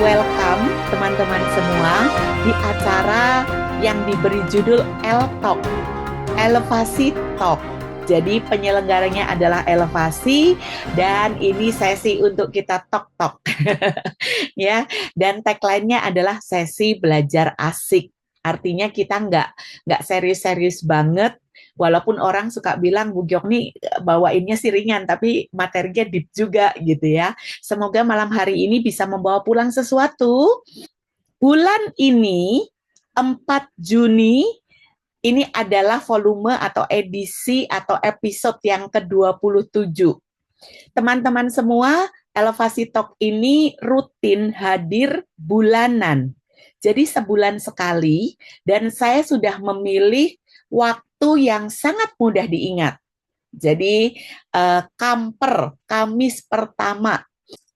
welcome teman-teman semua di acara yang diberi judul L-Talk, Elevasi Talk. Jadi penyelenggaranya adalah Elevasi dan ini sesi untuk kita talk-talk. Ya, dan tagline-nya adalah sesi belajar asik. Artinya kita nggak serius-serius banget, walaupun orang suka bilang Bu Gyok nih bawainnya sih ringan, tapi materinya deep juga gitu ya. Semoga malam hari ini bisa membawa pulang sesuatu. Bulan ini, 4 Juni, ini adalah volume atau edisi atau episode yang ke-27. Teman-teman semua, Elevasi Talk ini rutin hadir bulanan. Jadi sebulan sekali, dan saya sudah memilih waktu yang sangat mudah diingat. Jadi Kamis pertama.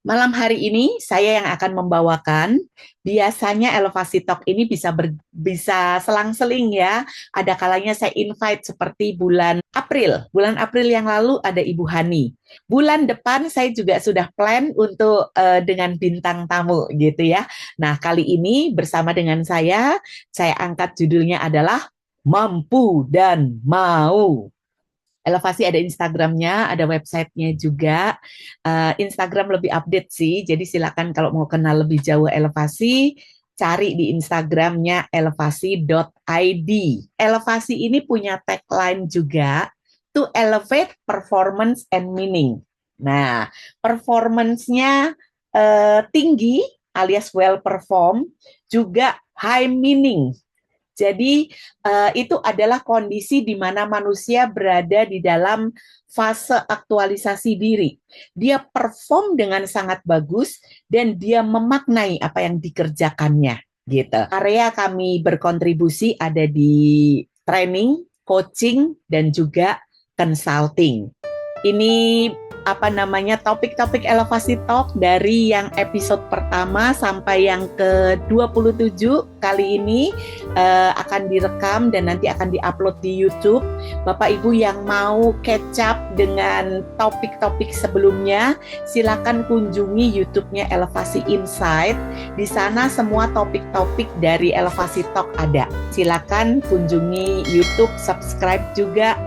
Malam hari ini saya yang akan membawakan. Biasanya Elevasi Talk ini bisa selang-seling ya. Ada kalanya saya invite seperti bulan April. Bulan April yang lalu ada Ibu Hani. Bulan depan saya juga sudah plan untuk dengan bintang tamu gitu ya. Nah, kali ini bersama dengan saya angkat judulnya adalah Mampu dan Mau. Elevasi ada Instagramnya, ada websitenya juga. Instagram lebih update sih, jadi silakan kalau mau kenal lebih jauh Elevasi, cari di Instagramnya elevasi.id. Elevasi ini punya tagline juga, to elevate performance and meaning. Nah, performance-nya tinggi alias well perform, juga high meaning. Jadi itu adalah kondisi di mana manusia berada di dalam fase aktualisasi diri. Dia perform dengan sangat bagus dan dia memaknai apa yang dikerjakannya. Gitu. Area kami berkontribusi ada di training, coaching, dan juga consulting. Ini topik-topik Elevasi Talk dari yang episode pertama sampai yang ke-27 kali ini akan direkam dan nanti akan diupload di YouTube. Bapak Ibu yang mau catch up dengan topik-topik sebelumnya, silakan kunjungi YouTube-nya Elevasi Insight. Di sana semua topik-topik dari Elevasi Talk ada. Silakan kunjungi YouTube, subscribe juga.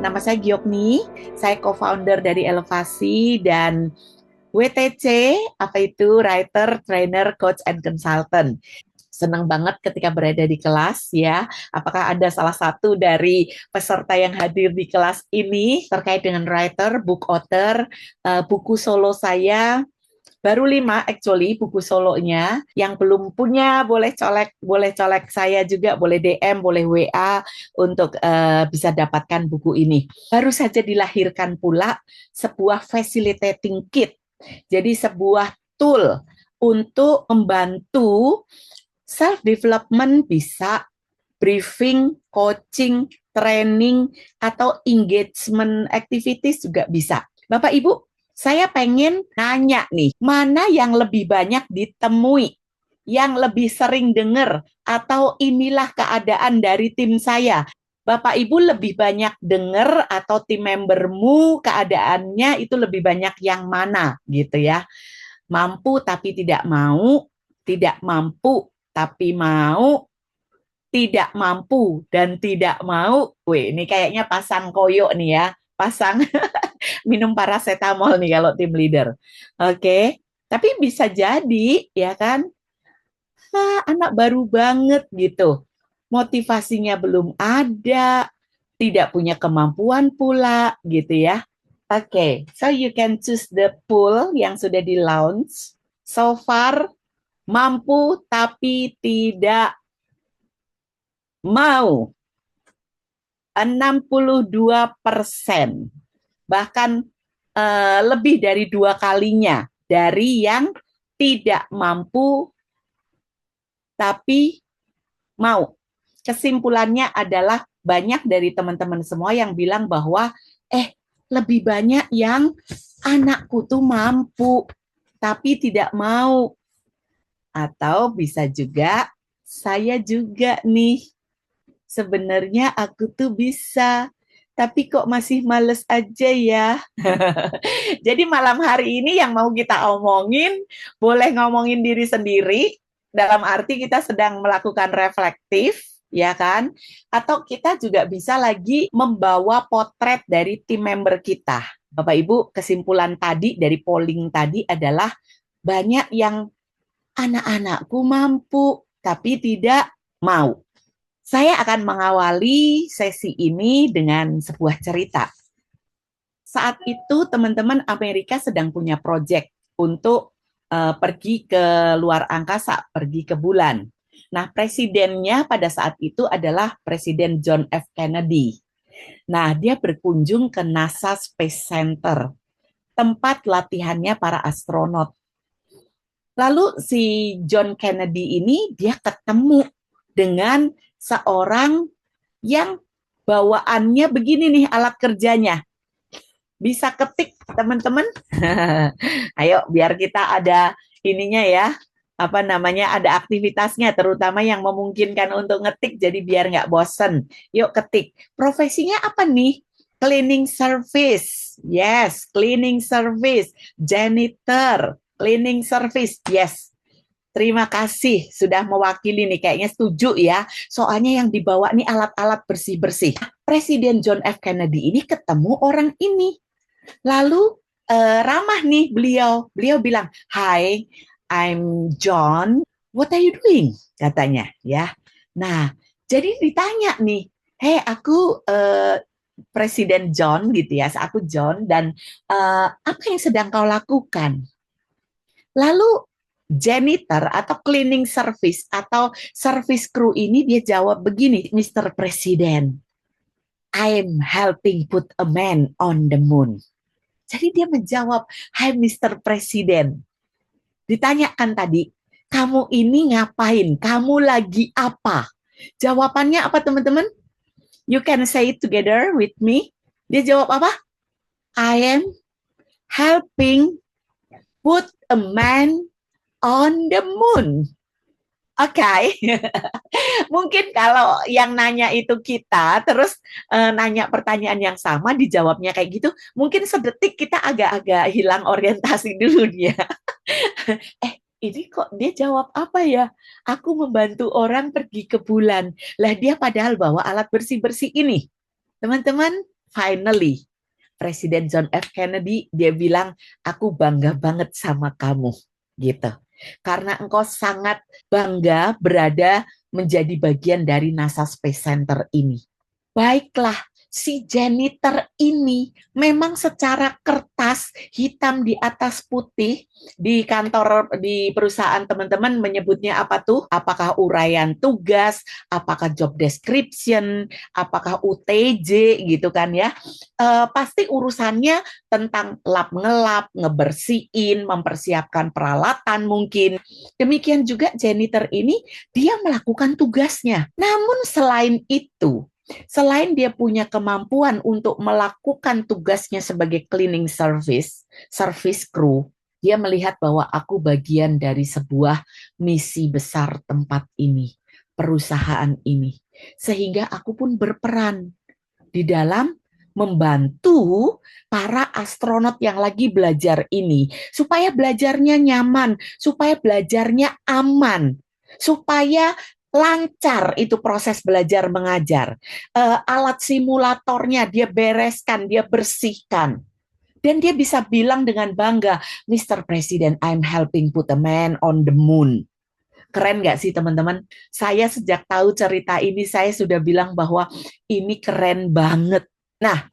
Nama saya Gyokni, saya co-founder dari Elevasi dan WTC, Writer, Trainer, Coach, and Consultant. Senang banget ketika berada di kelas ya. Apakah ada salah satu dari peserta yang hadir di kelas ini terkait dengan writer, book author, buku solo saya, baru 5 actually buku solonya. Yang belum punya boleh colek saya juga, boleh DM, boleh WA untuk bisa dapatkan buku ini. Baru saja dilahirkan pula sebuah facilitating kit. Jadi sebuah tool untuk membantu self-development, bisa briefing, coaching, training, atau engagement activities juga bisa. Bapak Ibu, saya pengen nanya nih, mana yang lebih banyak ditemui, yang lebih sering dengar, atau inilah keadaan dari tim saya. Bapak Ibu lebih banyak dengar atau tim membermu keadaannya itu lebih banyak yang mana gitu ya. Mampu tapi tidak mau, tidak mampu tapi mau, tidak mampu dan tidak mau. Wih, ini kayaknya pasang koyok nih ya, pasang minum paracetamol nih kalau tim leader. Oke, tapi bisa jadi ya kan, anak baru banget gitu. Motivasinya belum ada, tidak punya kemampuan pula gitu ya. Oke, so you can choose the pool yang sudah di launch. So far, mampu tapi tidak mau. 62%. Bahkan lebih dari 2 kalinya dari yang tidak mampu tapi mau. Kesimpulannya adalah banyak dari teman-teman semua yang bilang bahwa lebih banyak yang anakku tuh mampu tapi tidak mau. Atau bisa juga saya juga nih, sebenarnya aku tuh bisa tapi kok masih males aja ya. Jadi malam hari ini yang mau kita omongin, boleh ngomongin diri sendiri, dalam arti kita sedang melakukan reflektif, ya kan? Atau kita juga bisa lagi membawa potret dari tim member kita. Bapak Ibu, kesimpulan tadi dari polling tadi adalah banyak yang anak-anakku mampu, tapi tidak mau. Saya akan mengawali sesi ini dengan sebuah cerita. Saat itu teman-teman Amerika sedang punya proyek untuk pergi ke luar angkasa, pergi ke bulan. Nah, presidennya pada saat itu adalah Presiden John F. Kennedy. Nah, dia berkunjung ke NASA Space Center, tempat latihannya para astronot. Lalu si John Kennedy ini dia ketemu dengan seorang yang bawaannya begini nih alat kerjanya. Bisa ketik teman-teman. Ayo biar kita ada ininya ya, apa namanya, ada aktivitasnya, terutama yang memungkinkan untuk ngetik, jadi biar nggak bosen. Yuk ketik. Profesinya apa nih? Cleaning service. Yes, cleaning service. Janitor. Cleaning service. Yes. Terima kasih sudah mewakili nih, kayaknya setuju ya. Soalnya yang dibawa nih alat-alat bersih-bersih. Presiden John F. Kennedy ini ketemu orang ini. Lalu ramah nih beliau. Beliau bilang, "Hi, I'm John. What are you doing?" katanya ya. Nah, jadi ditanya nih, "Hey, aku Presiden John gitu ya. Aku John dan apa yang sedang kau lakukan?" Lalu janitor atau cleaning service atau service crew ini dia jawab begini, "Mr. President, I'm helping put a man on the moon." Jadi dia menjawab, "Hai Mr. Presiden." Ditanyakan tadi, "Kamu ini ngapain? Kamu lagi apa?" Jawabannya apa teman-teman? You can say it together with me. Dia jawab apa? "I am helping put a man on the moon." Oke, okay. Mungkin kalau yang nanya itu kita, terus nanya pertanyaan yang sama, dijawabnya kayak gitu, mungkin sedetik kita agak-agak hilang orientasi dulu dia. Ini kok dia jawab apa ya? Aku membantu orang pergi ke bulan. Lah dia padahal bawa alat bersih-bersih ini. Teman-teman, finally, Presiden John F. Kennedy, dia bilang, "Aku bangga banget sama kamu." Gitu. Karena engkau sangat bangga berada menjadi bagian dari NASA Space Center ini. Baiklah, si janitor ini memang secara kertas hitam di atas putih di kantor, di perusahaan teman-teman menyebutnya apa tuh? Apakah uraian tugas, apakah job description, apakah UTJ gitu kan ya? Pasti urusannya tentang lap-ngelap, ngebersihin, mempersiapkan peralatan mungkin. Demikian juga janitor ini dia melakukan tugasnya. Namun selain itu, selain dia punya kemampuan untuk melakukan tugasnya sebagai cleaning service, service crew, dia melihat bahwa aku bagian dari sebuah misi besar tempat ini, perusahaan ini. Sehingga aku pun berperan di dalam membantu para astronot yang lagi belajar ini, supaya belajarnya nyaman, supaya belajarnya aman, supaya lancar itu proses belajar mengajar. Alat simulatornya dia bereskan, dia bersihkan. Dan dia bisa bilang dengan bangga, "Mr. President, I'm helping put a man on the moon." Keren nggak sih teman-teman? Saya sejak tahu cerita ini, saya sudah bilang bahwa ini keren banget. Nah,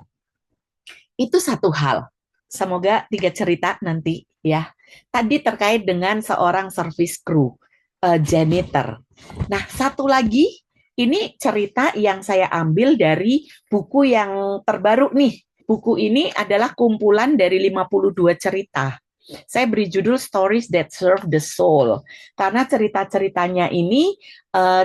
itu satu hal. Semoga 3 cerita nanti ya. Tadi terkait dengan seorang service crew, janitor. Nah, satu lagi, ini cerita yang saya ambil dari buku yang terbaru nih. Buku ini adalah kumpulan dari 52 cerita. Saya beri judul Stories That Serve the Soul. Karena cerita-ceritanya ini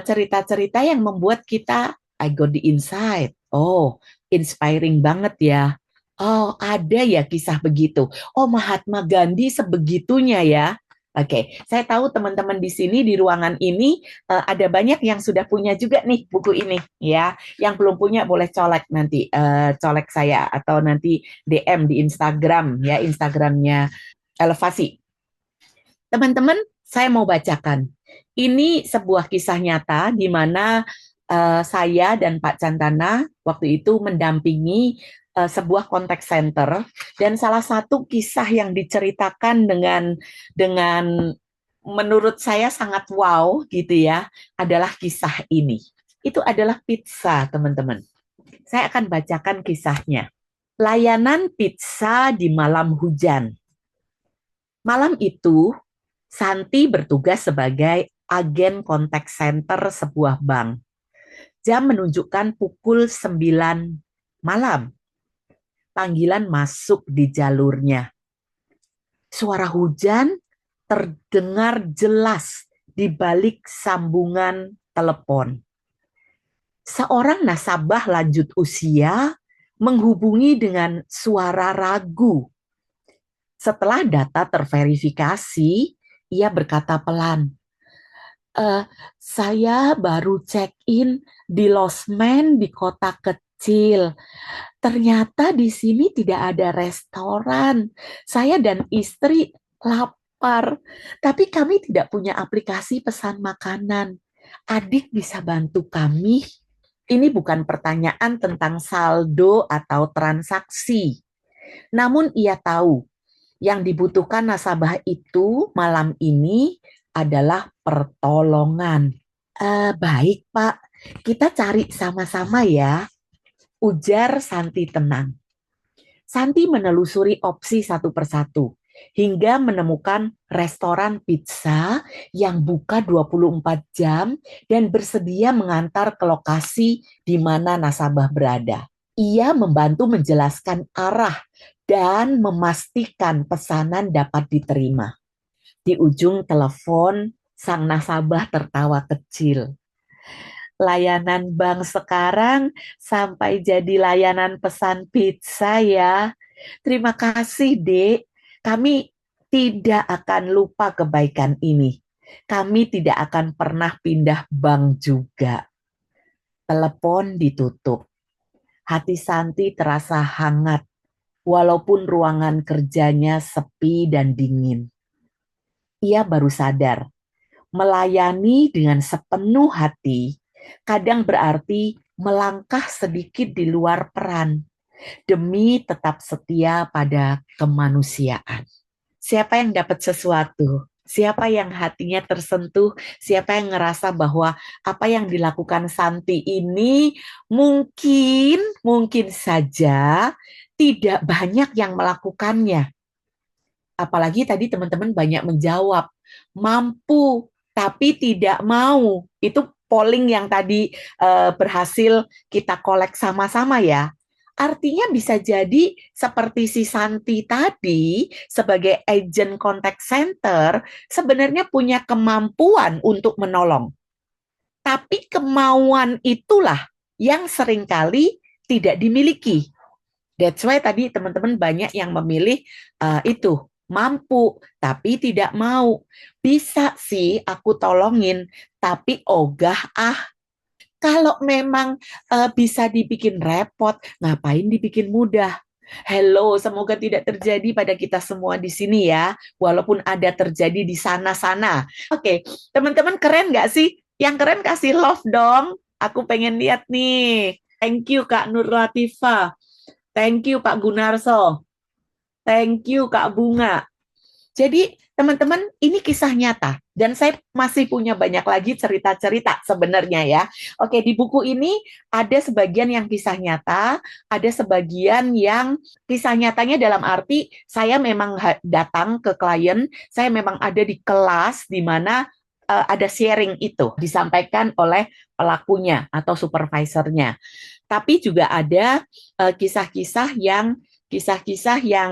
cerita-cerita yang membuat kita, I got the insight. Oh, inspiring banget ya. Oh, ada ya kisah begitu. Oh, Mahatma Gandhi sebegitunya ya. Oke, saya tahu teman-teman di sini di ruangan ini ada banyak yang sudah punya juga nih buku ini ya. Yang belum punya boleh colek nanti colek saya atau nanti DM di Instagram ya, Instagramnya Elevasi. Teman-teman, saya mau bacakan. Ini sebuah kisah nyata di mana saya dan Pak Cantana waktu itu mendampingi sebuah contact center, dan salah satu kisah yang diceritakan dengan menurut saya sangat wow gitu ya adalah kisah ini. Itu adalah pizza, teman-teman. Saya akan bacakan kisahnya. Layanan pizza di malam hujan. Malam itu, Santi bertugas sebagai agen kontak center sebuah bank. Jam menunjukkan pukul 9 malam. Panggilan masuk di jalurnya. Suara hujan terdengar jelas di balik sambungan telepon. Seorang nasabah lanjut usia menghubungi dengan suara ragu. Setelah data terverifikasi, ia berkata pelan, saya baru check-in di losmen di kota kecil. Ternyata di sini tidak ada restoran. Saya dan istri lapar, tapi kami tidak punya aplikasi pesan makanan. Adik bisa bantu kami? Ini bukan pertanyaan tentang saldo atau transaksi. Namun ia tahu yang dibutuhkan nasabah itu malam ini adalah pertolongan. Baik, Pak. Kita cari sama-sama ya, ujar Santi tenang. Santi menelusuri opsi satu persatu hingga menemukan restoran pizza yang buka 24 jam dan bersedia mengantar ke lokasi di mana nasabah berada. Ia membantu menjelaskan arah dan memastikan pesanan dapat diterima. Di ujung telepon, sang nasabah tertawa kecil. Layanan bank sekarang sampai jadi layanan pesan pizza ya. Terima kasih, Dek. Kami tidak akan lupa kebaikan ini. Kami tidak akan pernah pindah bank juga. Telepon ditutup. Hati Santi terasa hangat, walaupun ruangan kerjanya sepi dan dingin. Ia baru sadar, melayani dengan sepenuh hati kadang berarti melangkah sedikit di luar peran demi tetap setia pada kemanusiaan. Siapa yang dapat sesuatu? Siapa yang hatinya tersentuh? Siapa yang ngerasa bahwa apa yang dilakukan Santi ini mungkin saja tidak banyak yang melakukannya. Apalagi tadi teman-teman banyak menjawab, mampu tapi tidak mau. Itu polling yang tadi berhasil kita kolek sama-sama ya. Artinya bisa jadi seperti si Santi tadi sebagai agent contact center sebenarnya punya kemampuan untuk menolong. Tapi kemauan itulah yang seringkali tidak dimiliki. That's why tadi teman-teman banyak yang memilih itu mampu tapi tidak mau. Bisa sih aku tolongin tapi ogah ah. Kalau memang bisa dibikin repot, ngapain dibikin mudah? Hello, semoga tidak terjadi pada kita semua di sini ya, walaupun ada terjadi di sana-sana. Oke, teman-teman keren nggak sih? Yang keren kasih love dong. Aku pengen lihat nih. Thank you Kak Nur Latifa. Thank you Pak Gunarso. Thank you Kak Bunga. Jadi teman-teman ini kisah nyata dan saya masih punya banyak lagi cerita-cerita sebenarnya ya. Oke, di buku ini ada sebagian yang kisah nyata, ada sebagian yang kisah nyatanya dalam arti saya memang datang ke klien, saya memang ada di kelas di mana ada sharing itu disampaikan oleh pelakunya atau supervisornya. Tapi juga ada kisah-kisah yang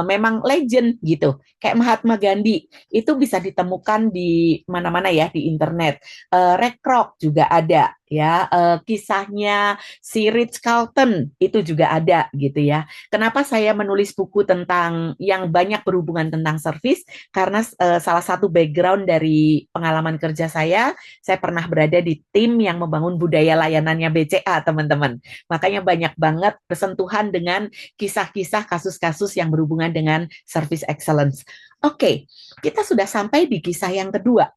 memang legend gitu, kayak Mahatma Gandhi itu bisa ditemukan di mana-mana ya di internet. Ray Kroc juga ada, ya, kisahnya si Ritz Carlton itu juga ada gitu ya. Kenapa saya menulis buku tentang yang banyak berhubungan tentang service? Karena salah satu background dari pengalaman kerja saya pernah berada di tim yang membangun budaya layanannya BCA, teman-teman. Makanya banyak banget bersentuhan dengan kisah-kisah kasus-kasus yang berhubungan dengan service excellence. Oke, kita sudah sampai di kisah yang kedua.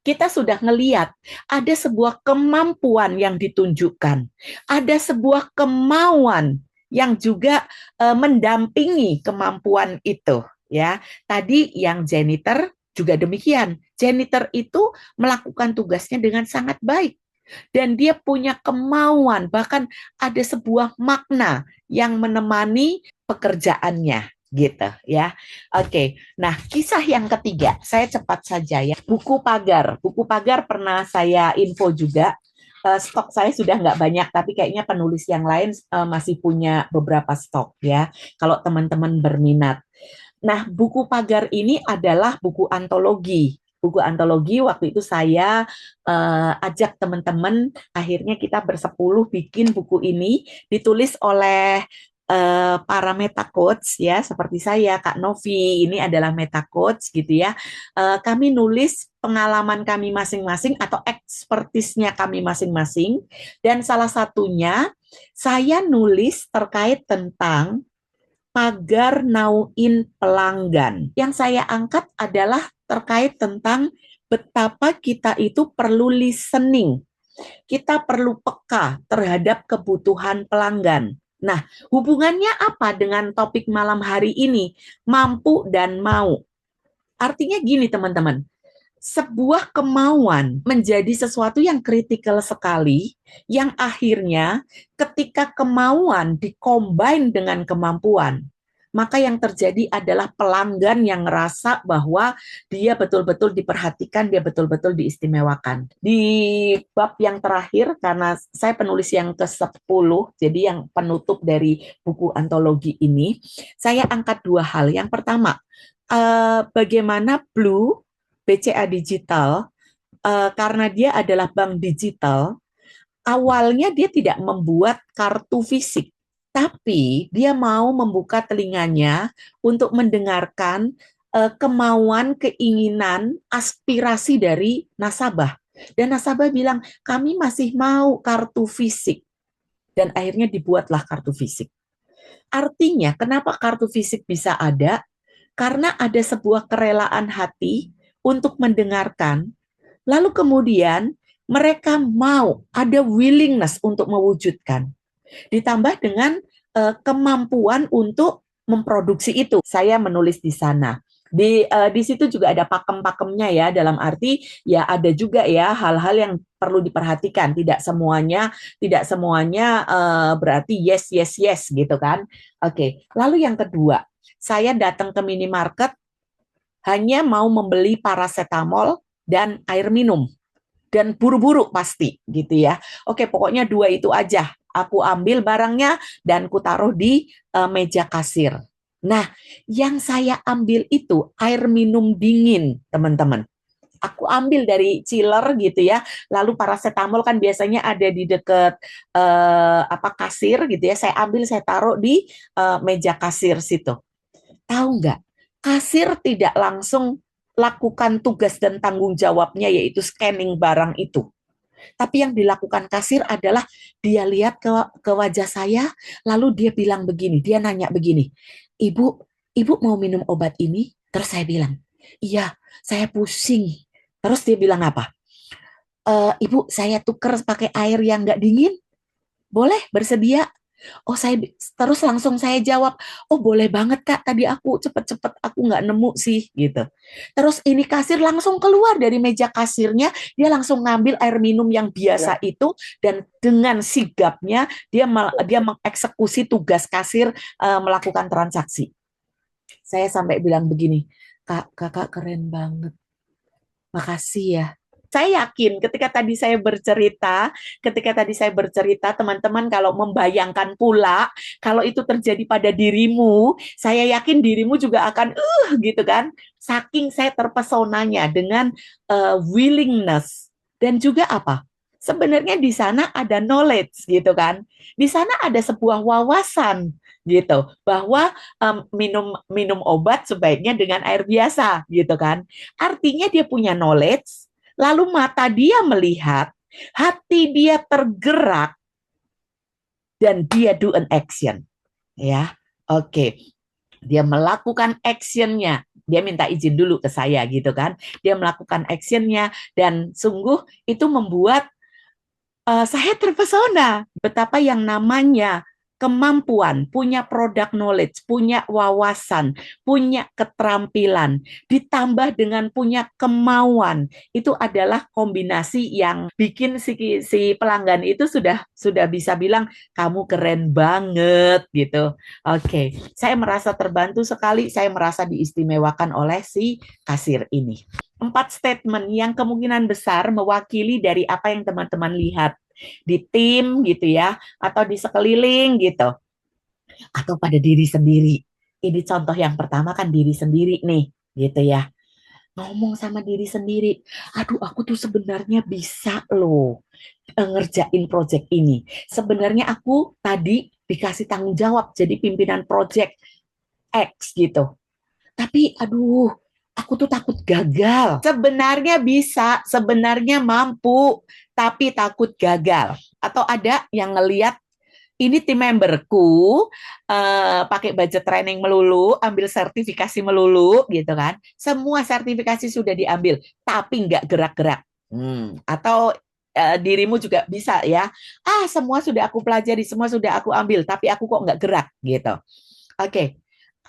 Kita sudah ngeliat ada sebuah kemampuan yang ditunjukkan, ada sebuah kemauan yang juga mendampingi kemampuan itu. Ya, tadi yang janitor juga demikian. Janitor itu melakukan tugasnya dengan sangat baik dan dia punya kemauan, bahkan ada sebuah makna yang menemani pekerjaannya gitu ya. Oke, nah kisah yang ketiga, saya cepat saja ya. Buku pagar, buku pagar pernah saya info juga. Stok saya sudah nggak banyak, tapi kayaknya penulis yang lain masih punya beberapa stok ya. Kalau teman-teman berminat. Nah, buku pagar ini adalah buku antologi. Buku antologi waktu itu saya ajak teman-teman, akhirnya kita bersepuluh bikin buku ini, ditulis oleh para meta coach ya, seperti saya, Kak Novi, ini adalah meta coach gitu ya. Kami nulis pengalaman kami masing-masing atau ekspertisnya kami masing-masing, dan salah satunya saya nulis terkait tentang pagar nauin pelanggan. Yang saya angkat adalah terkait tentang betapa kita itu perlu listening. Kita perlu peka terhadap kebutuhan pelanggan. Nah, hubungannya apa dengan topik malam hari ini? Mampu dan mau. Artinya gini, teman-teman. Sebuah kemauan menjadi sesuatu yang kritikal sekali, yang akhirnya ketika kemauan dikombin dengan kemampuan, maka yang terjadi adalah pelanggan yang ngerasa bahwa dia betul-betul diperhatikan, dia betul-betul diistimewakan. Di bab yang terakhir, karena saya penulis yang ke-10, jadi yang penutup dari buku antologi ini, saya angkat dua hal. Yang pertama, bagaimana Blue BCA Digital, karena dia adalah bank digital, awalnya dia tidak membuat kartu fisik, tapi dia mau membuka telinganya untuk mendengarkan kemauan, keinginan, aspirasi dari nasabah. Dan nasabah bilang, kami masih mau kartu fisik. Dan akhirnya dibuatlah kartu fisik. Artinya, kenapa kartu fisik bisa ada? Karena ada sebuah kerelaan hati untuk mendengarkan, lalu kemudian mereka mau, ada willingness untuk mewujudkan. Ditambah dengan kemampuan untuk memproduksi itu. Saya menulis di sana. Di situ juga ada pakem-pakemnya ya, dalam arti ya ada juga ya hal-hal yang perlu diperhatikan. Tidak semuanya berarti yes yes yes gitu kan. Oke. Lalu yang kedua, saya datang ke minimarket hanya mau membeli paracetamol dan air minum. Dan buru-buru pasti gitu ya. Oke, pokoknya dua itu aja. Aku ambil barangnya dan ku taruh di meja kasir. Nah, yang saya ambil itu air minum dingin, teman-teman. Aku ambil dari chiller gitu ya. Lalu paracetamol kan biasanya ada di dekat kasir gitu ya. Saya ambil, saya taruh di meja kasir situ. Tahu nggak? Kasir tidak langsung lakukan tugas dan tanggung jawabnya, yaitu scanning barang itu. Tapi yang dilakukan kasir adalah dia lihat ke wajah saya, lalu dia bilang begini, dia nanya begini, Ibu, Ibu mau minum obat ini? Terus saya bilang, iya, saya pusing. Terus dia bilang apa? Ibu, saya tuker pakai air yang nggak dingin? Boleh, bersedia? Oh, terus langsung saya jawab, oh boleh banget Kak, tadi aku cepet-cepet aku nggak nemu sih gitu. Terus ini kasir langsung keluar dari meja kasirnya, dia langsung ngambil air minum yang biasa itu, dan dengan sigapnya dia mengeksekusi tugas kasir melakukan transaksi. Saya sampai bilang begini, Kak, Kakak keren banget. Makasih ya. Saya yakin ketika tadi saya bercerita, teman-teman kalau membayangkan pula, kalau itu terjadi pada dirimu, saya yakin dirimu juga akan, gitu kan. Saking saya terpesonanya dengan willingness. Dan juga apa? sebenarnya di sana ada knowledge gitu kan. Di sana ada sebuah wawasan gitu bahwa minum minum obat sebaiknya dengan air biasa gitu kan. Artinya dia punya knowledge, lalu mata dia melihat, hati dia tergerak dan dia do an action ya. Oke, dia melakukan actionnya, dia minta izin dulu ke saya gitu kan, dia melakukan actionnya dan sungguh itu membuat saya terpesona betapa yang namanya kemampuan, punya product knowledge, punya wawasan, punya keterampilan, ditambah dengan punya kemauan, itu adalah kombinasi yang bikin si pelanggan itu sudah bisa bilang kamu keren banget gitu. Oke, saya merasa terbantu sekali, saya merasa diistimewakan oleh si kasir ini. 4 statement yang kemungkinan besar mewakili dari apa yang teman-teman lihat di tim gitu ya, atau di sekeliling gitu, atau pada diri sendiri. Ini contoh yang pertama kan diri sendiri nih, gitu ya. Ngomong sama diri sendiri, aduh aku tuh sebenarnya bisa loh ngerjain project ini. Sebenarnya aku tadi dikasih tanggung jawab jadi pimpinan project X gitu. Tapi aduh, aku tuh takut gagal. Sebenarnya bisa, sebenarnya mampu, tapi takut gagal. Atau ada yang ngeliat ini tim memberku pakai budget training melulu, ambil sertifikasi melulu gitu kan. Semua sertifikasi sudah diambil, tapi nggak gerak-gerak. Atau dirimu juga bisa ya. Semua sudah aku pelajari, semua sudah aku ambil, tapi aku kok nggak gerak gitu. Oke.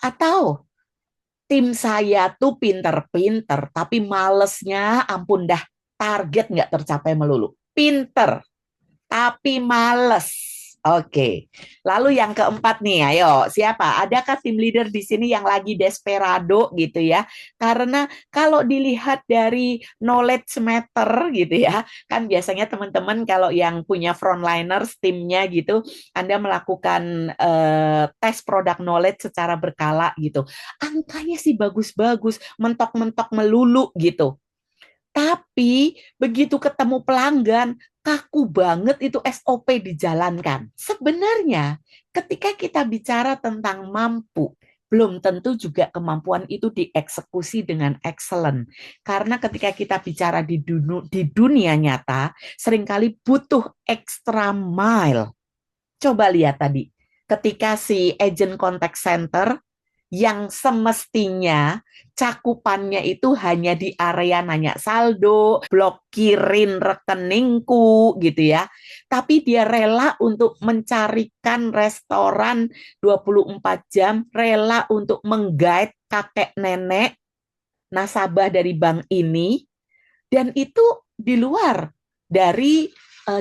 Atau tim saya tuh pinter-pinter, tapi malesnya ampun dah, target nggak tercapai melulu. Pinter, tapi males. Oke, lalu yang keempat nih, ayo siapa? Adakah tim leader di sini yang lagi desperado gitu ya? Karena kalau dilihat dari knowledge matter gitu ya, kan biasanya teman-teman kalau yang punya frontliners timnya gitu, Anda melakukan tes product knowledge secara berkala gitu. Angkanya sih bagus-bagus, mentok-mentok melulu gitu. Tapi begitu ketemu pelanggan, kaku banget itu SOP dijalankan. Sebenarnya ketika kita bicara tentang mampu, belum tentu juga kemampuan itu dieksekusi dengan excellent. Karena ketika kita bicara di dunia nyata, seringkali butuh extra mile. Coba lihat tadi, ketika si agent contact center yang semestinya cakupannya itu hanya di area nanya saldo, blokirin rekeningku gitu ya. Tapi dia rela untuk mencarikan restoran 24 jam, rela untuk menggait kakek nenek nasabah dari bank ini, dan itu di luar dari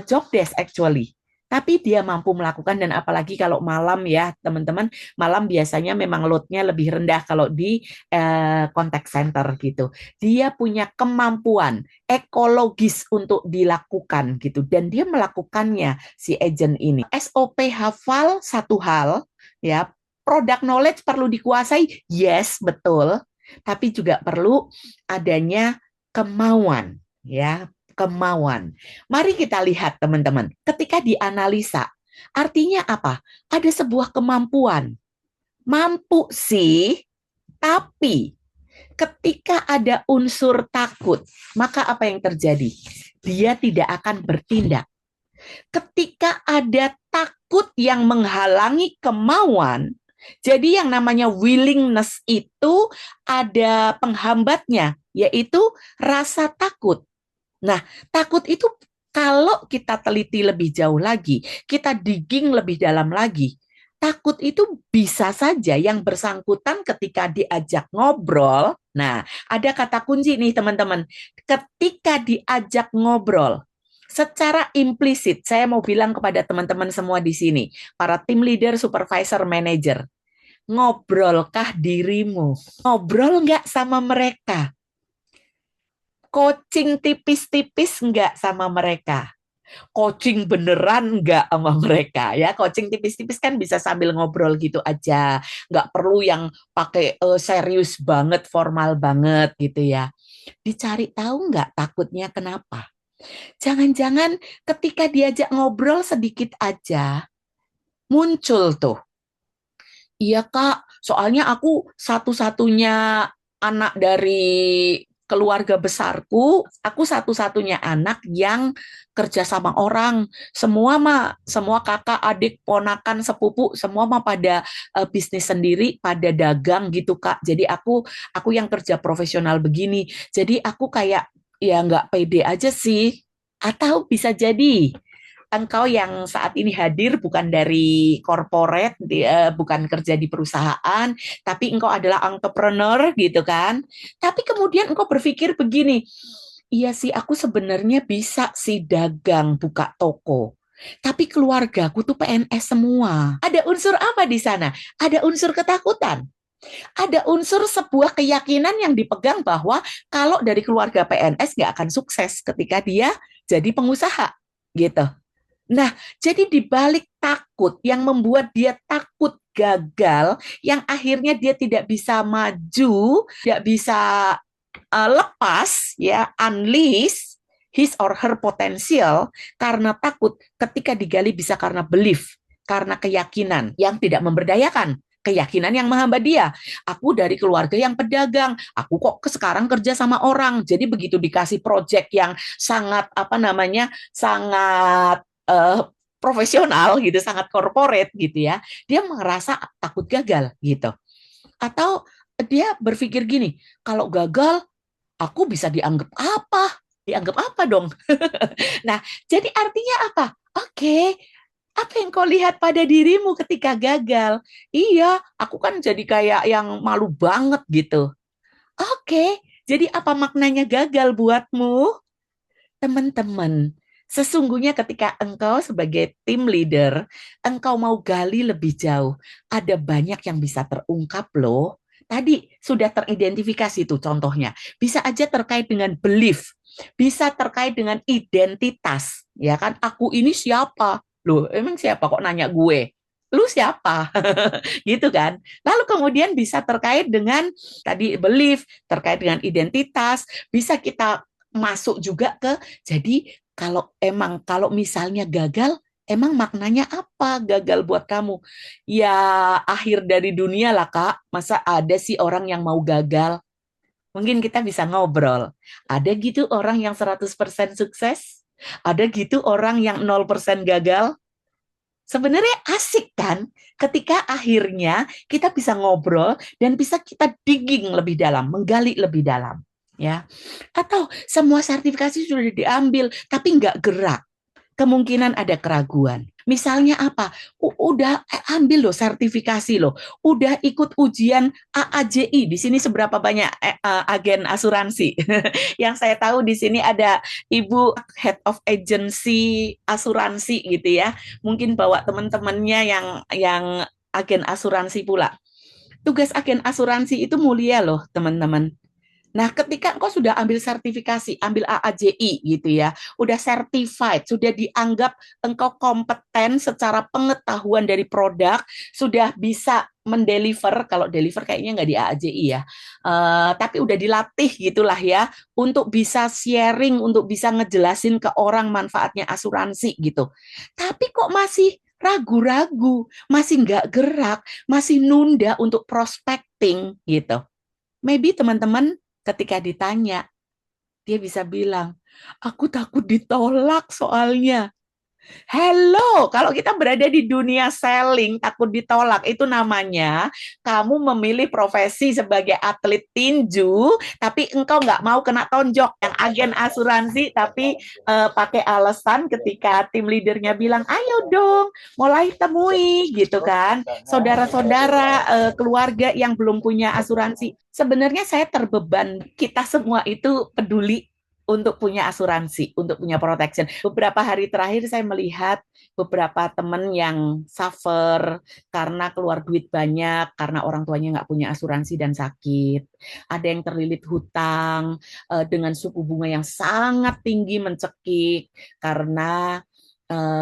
job desk actually. Tapi dia mampu melakukan, dan apalagi kalau malam ya teman-teman, malam biasanya memang load-nya lebih rendah kalau di contact center gitu. Dia punya kemampuan ekologis untuk dilakukan gitu, dan dia melakukannya si agent ini. SOP hafal satu hal ya, product knowledge perlu dikuasai, yes betul, tapi juga perlu adanya kemauan ya, kemauan. Mari kita lihat teman-teman, ketika dianalisa, artinya apa? Ada sebuah kemampuan. Mampu sih, tapi ketika ada unsur takut, maka apa yang terjadi? Dia tidak akan bertindak. Ketika ada takut yang menghalangi kemauan, jadi yang namanya willingness itu ada penghambatnya, yaitu rasa takut. Nah, takut itu kalau kita teliti lebih jauh lagi, kita digging lebih dalam lagi, takut itu bisa saja yang bersangkutan ketika diajak ngobrol. Nah, ada kata kunci nih teman-teman. Ketika diajak ngobrol, secara implisit, saya mau bilang kepada teman-teman semua di sini, para tim leader, supervisor, manager, ngobrolkah dirimu? Ngobrol nggak sama mereka? Coaching tipis-tipis nggak sama mereka? Coaching beneran nggak sama mereka ya? Coaching tipis-tipis kan bisa sambil ngobrol gitu aja, nggak perlu yang pakai serius banget, formal banget gitu ya. Dicari tahu nggak takutnya kenapa? Jangan-jangan ketika diajak ngobrol sedikit aja, muncul tuh. Iya Kak, soalnya aku satu-satunya anak dari keluarga besarku, aku satu-satunya anak yang kerja sama orang. Semua kakak, adik, ponakan, sepupu, semua mah pada bisnis sendiri, pada dagang gitu Kak. Jadi aku yang kerja profesional begini. Jadi aku kayak ya nggak pede aja sih. Atau bisa jadi engkau yang saat ini hadir bukan dari corporate, bukan kerja di perusahaan, tapi engkau adalah entrepreneur gitu kan. Tapi kemudian engkau berpikir begini, iya sih aku sebenarnya bisa sih dagang, buka toko. Tapi keluargaku tuh PNS semua. Ada unsur apa di sana? Ada unsur ketakutan. Ada unsur sebuah keyakinan yang dipegang bahwa kalau dari keluarga PNS nggak akan sukses ketika dia jadi pengusaha gitu. Nah, jadi di balik takut yang membuat dia takut gagal, yang akhirnya dia tidak bisa maju, tidak bisa lepas, ya, unleash his or her potential karena takut ketika digali bisa karena belief, karena keyakinan yang tidak memberdayakan, keyakinan yang menghambat dia. Aku dari keluarga yang pedagang, aku kok sekarang kerja sama orang. Jadi begitu dikasih project yang sangat apa namanya, sangat profesional gitu, sangat corporate gitu ya, dia merasa takut gagal gitu. Atau dia berpikir gini, kalau gagal aku bisa dianggap apa? Dianggap apa dong? Nah, jadi artinya apa? Oke, apa yang kau lihat pada dirimu ketika gagal? Iya, aku kan jadi kayak yang malu banget gitu. Oke, jadi apa maknanya gagal buatmu? Teman-teman, sesungguhnya ketika engkau sebagai tim leader, engkau mau gali lebih jauh, ada banyak yang bisa terungkap loh. Tadi sudah teridentifikasi tuh contohnya. Bisa aja terkait dengan belief, bisa terkait dengan identitas, ya kan? Aku ini siapa? Loh, emang siapa kok nanya gue? Lu siapa? Gitu kan. Lalu kemudian bisa terkait dengan tadi belief, terkait dengan identitas, bisa kita masuk juga ke jadi kalau misalnya gagal, emang maknanya apa gagal buat kamu? Ya akhir dari dunia lah Kak. Masa ada sih orang yang mau gagal? Mungkin kita bisa ngobrol. Ada gitu orang yang 100% sukses? Ada gitu orang yang 0% gagal? Sebenarnya asik kan ketika akhirnya kita bisa ngobrol dan bisa kita digging lebih dalam, menggali lebih dalam, ya. Atau semua sertifikasi sudah diambil tapi nggak gerak, kemungkinan ada keraguan. Misalnya apa? Udah ambil loh sertifikasi loh, udah ikut ujian AAJI. Di sini seberapa banyak agen asuransi? Yang saya tahu di sini ada Ibu Head of Agency asuransi gitu ya. Mungkin bawa teman-temannya yang agen asuransi pula. Tugas agen asuransi itu mulia loh, teman-teman. Nah, ketika engkau sudah ambil sertifikasi, ambil AAJI gitu ya, udah certified, sudah dianggap engkau kompeten secara pengetahuan dari produk, sudah bisa mendeliver, kalau deliver kayaknya nggak di AAJI ya, tapi udah dilatih gitulah ya, untuk bisa sharing, untuk bisa ngejelasin ke orang manfaatnya asuransi gitu. Tapi kok masih ragu-ragu, masih nggak gerak, masih nunda untuk prospecting gitu. Maybe teman-teman ketika ditanya, dia bisa bilang, aku takut ditolak soalnya. Hello, kalau kita berada di dunia selling, takut ditolak, itu namanya kamu memilih profesi sebagai atlet tinju, tapi engkau nggak mau kena tonjok yang agen asuransi, tapi pakai alasan ketika tim leadernya bilang, ayo dong, mulai temui, gitu kan. Saudara-saudara, keluarga yang belum punya asuransi. Sebenarnya saya terbeban, kita semua itu peduli untuk punya asuransi, untuk punya protection. Beberapa hari terakhir saya melihat beberapa teman yang suffer karena keluar duit banyak, karena orang tuanya nggak punya asuransi dan sakit. Ada yang terlilit hutang dengan suku bunga yang sangat tinggi mencekik karena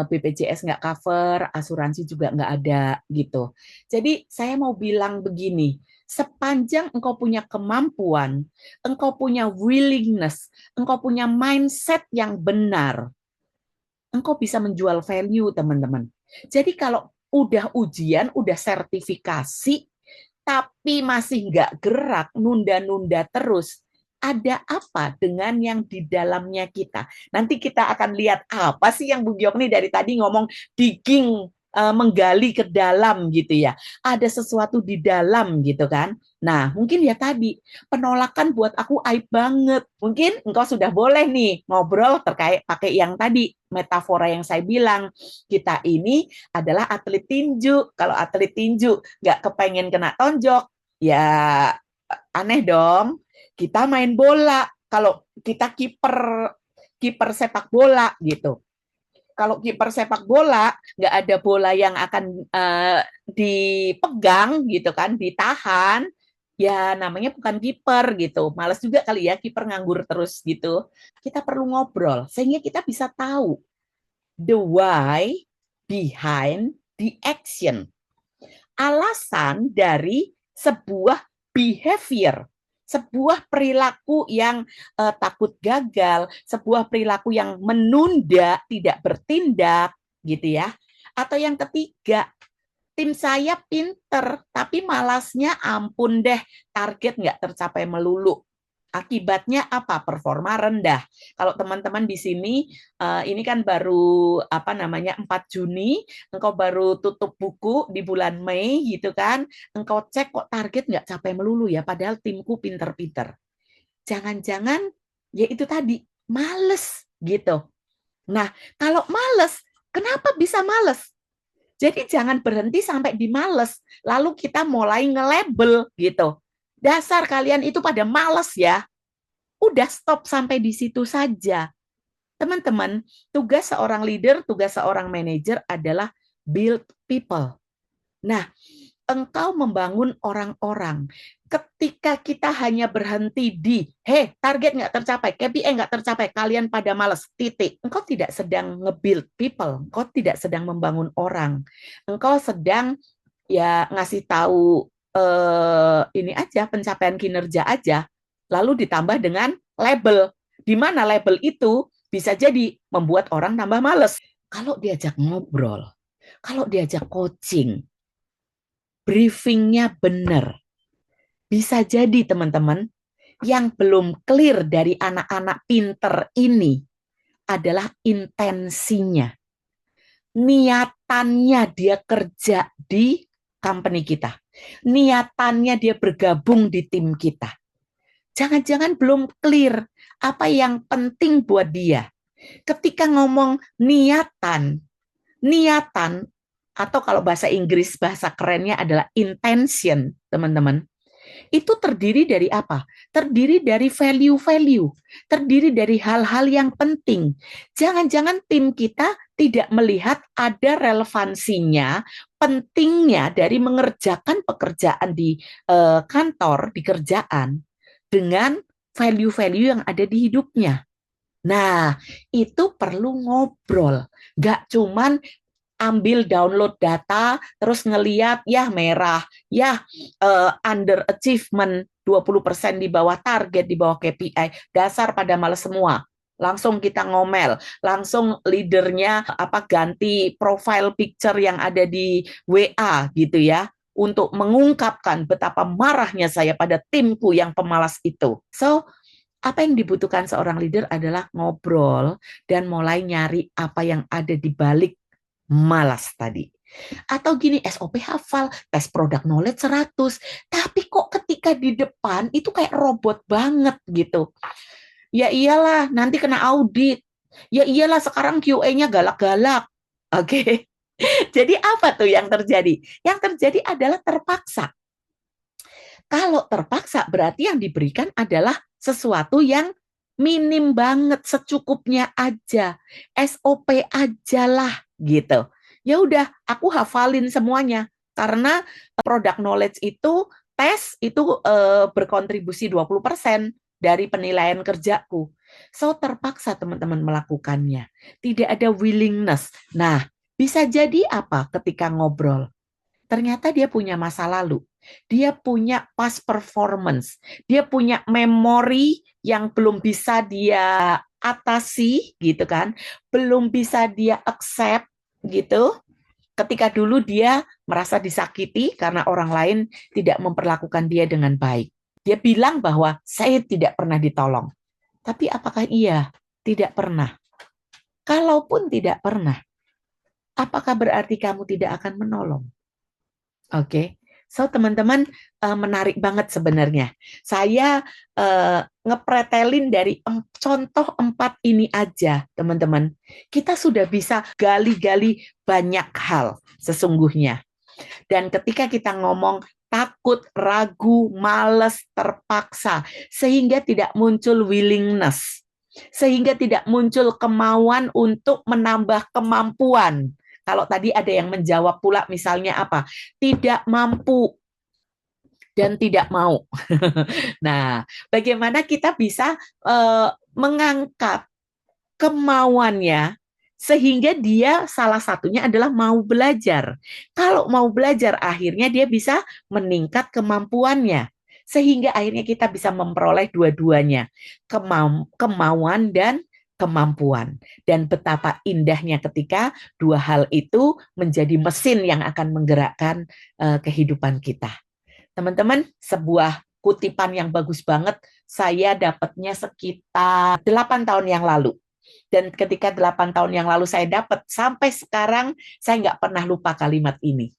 BPJS nggak cover, asuransi juga nggak ada gitu. Jadi saya mau bilang begini, Sepanjang engkau punya kemampuan, engkau punya willingness, engkau punya mindset yang benar, engkau bisa menjual value, teman-teman. Jadi kalau udah ujian, udah sertifikasi, tapi masih nggak gerak, nunda-nunda terus, ada apa dengan yang di dalamnya kita? Nanti kita akan lihat apa sih yang Bu Giok nih dari tadi ngomong digging, menggali ke dalam gitu ya. Ada sesuatu di dalam gitu kan. Nah, mungkin ya tadi penolakan buat aku aib banget. Mungkin engkau sudah boleh nih ngobrol terkait pakai yang tadi metafora yang saya bilang. Kita ini adalah atlet tinju. Kalau atlet tinju nggak kepengen kena tonjok, ya aneh dong. Kita main bola, kalau kita kiper kiper sepak bola gitu. Kalau kiper sepak bola nggak ada bola yang akan dipegang gitu kan, ditahan, ya namanya bukan kiper gitu. Males juga kali ya kiper nganggur terus gitu. Kita perlu ngobrol sehingga kita bisa tahu the why behind the action, alasan dari sebuah behavior, sebuah perilaku yang takut gagal, sebuah perilaku yang menunda, tidak bertindak, gitu ya. Atau yang ketiga, tim saya pinter, tapi malasnya ampun deh, target nggak tercapai melulu. Akibatnya apa? Performa rendah. Kalau teman-teman di sini, ini kan baru 4 Juni, engkau baru tutup buku di bulan Mei gitu kan, engkau cek kok target nggak capai melulu ya, padahal timku pinter-pinter. Jangan-jangan ya itu tadi, males gitu. Nah, kalau males, kenapa bisa males? Jadi jangan berhenti sampai di males, lalu kita mulai nge-label gitu. Dasar kalian itu pada males ya. Udah stop sampai di situ saja. Teman-teman, tugas seorang leader, tugas seorang manajer adalah build people. Nah, engkau membangun orang-orang. Ketika kita hanya berhenti di, target nggak tercapai, KPI nggak tercapai, kalian pada males, titik. Engkau tidak sedang nge-build people, engkau tidak sedang membangun orang. Engkau sedang ya ngasih tahu ini aja, pencapaian kinerja aja, lalu ditambah dengan label. Di mana label itu bisa jadi membuat orang tambah males. Kalau diajak ngobrol, kalau diajak coaching, briefingnya benar. Bisa jadi teman-teman, yang belum clear dari anak-anak pinter ini adalah intensinya. Niatannya dia kerja di company kita. Niatannya dia bergabung di tim kita. Jangan-jangan belum clear apa yang penting buat dia. Ketika ngomong niatan, niatan atau kalau bahasa Inggris bahasa kerennya adalah intention, teman-teman. Itu terdiri dari apa? Terdiri dari value-value, terdiri dari hal-hal yang penting. Jangan-jangan tim kita tidak melihat ada relevansinya, pentingnya dari mengerjakan pekerjaan di kantor, di kerjaan, dengan value-value yang ada di hidupnya. Nah, itu perlu ngobrol. Gak cuman ambil download data, terus ngeliat ya merah, ya under achievement 20% di bawah target, di bawah KPI, dasar pada males semua. Langsung kita ngomel, langsung leadernya ganti profile picture yang ada di WA gitu ya, untuk mengungkapkan betapa marahnya saya pada timku yang pemalas itu. So, apa yang dibutuhkan seorang leader adalah ngobrol dan mulai nyari apa yang ada di balik malas tadi. Atau gini, SOP hafal, tes product knowledge 100, tapi kok ketika di depan itu kayak robot banget gitu. Ya iyalah, nanti kena audit. Ya iyalah, sekarang QA-nya galak-galak. Oke. Jadi apa tuh yang terjadi? Yang terjadi adalah terpaksa. Kalau terpaksa berarti yang diberikan adalah sesuatu yang minim banget, secukupnya aja. SOP aja lah gitu. Ya udah, aku hafalin semuanya karena product knowledge itu tes itu berkontribusi 20% dari penilaian kerjaku. So terpaksa teman-teman melakukannya. Tidak ada willingness. Nah, bisa jadi apa ketika ngobrol? ternyata dia punya masa lalu. Dia punya past performance. Dia punya memori yang belum bisa dia atasi gitu kan. Belum bisa dia accept gitu. Ketika dulu dia merasa disakiti karena orang lain tidak memperlakukan dia dengan baik. Dia bilang bahwa saya tidak pernah ditolong. Tapi apakah iya? Tidak pernah. Kalaupun tidak pernah, apakah berarti kamu tidak akan menolong? Oke, so teman-teman, menarik banget sebenarnya. Saya ngepretelin dari contoh 4 ini aja, teman-teman. Kita sudah bisa gali-gali banyak hal sesungguhnya. Dan ketika kita ngomong takut, ragu, malas, terpaksa, sehingga tidak muncul willingness, sehingga tidak muncul kemauan untuk menambah kemampuan. Kalau tadi ada yang menjawab pula misalnya apa? Tidak mampu dan tidak mau. Nah, bagaimana kita bisa mengangkat kemauannya sehingga dia salah satunya adalah mau belajar. Kalau mau belajar, akhirnya dia bisa meningkat kemampuannya. Sehingga akhirnya kita bisa memperoleh dua-duanya, kemauan dan kemampuan. Dan betapa indahnya ketika dua hal itu menjadi mesin yang akan menggerakkan kehidupan kita. Teman-teman, sebuah kutipan yang bagus banget, saya dapatnya sekitar 8 tahun yang lalu. Dan ketika 8 tahun yang lalu saya dapat, sampai sekarang saya nggak pernah lupa kalimat ini.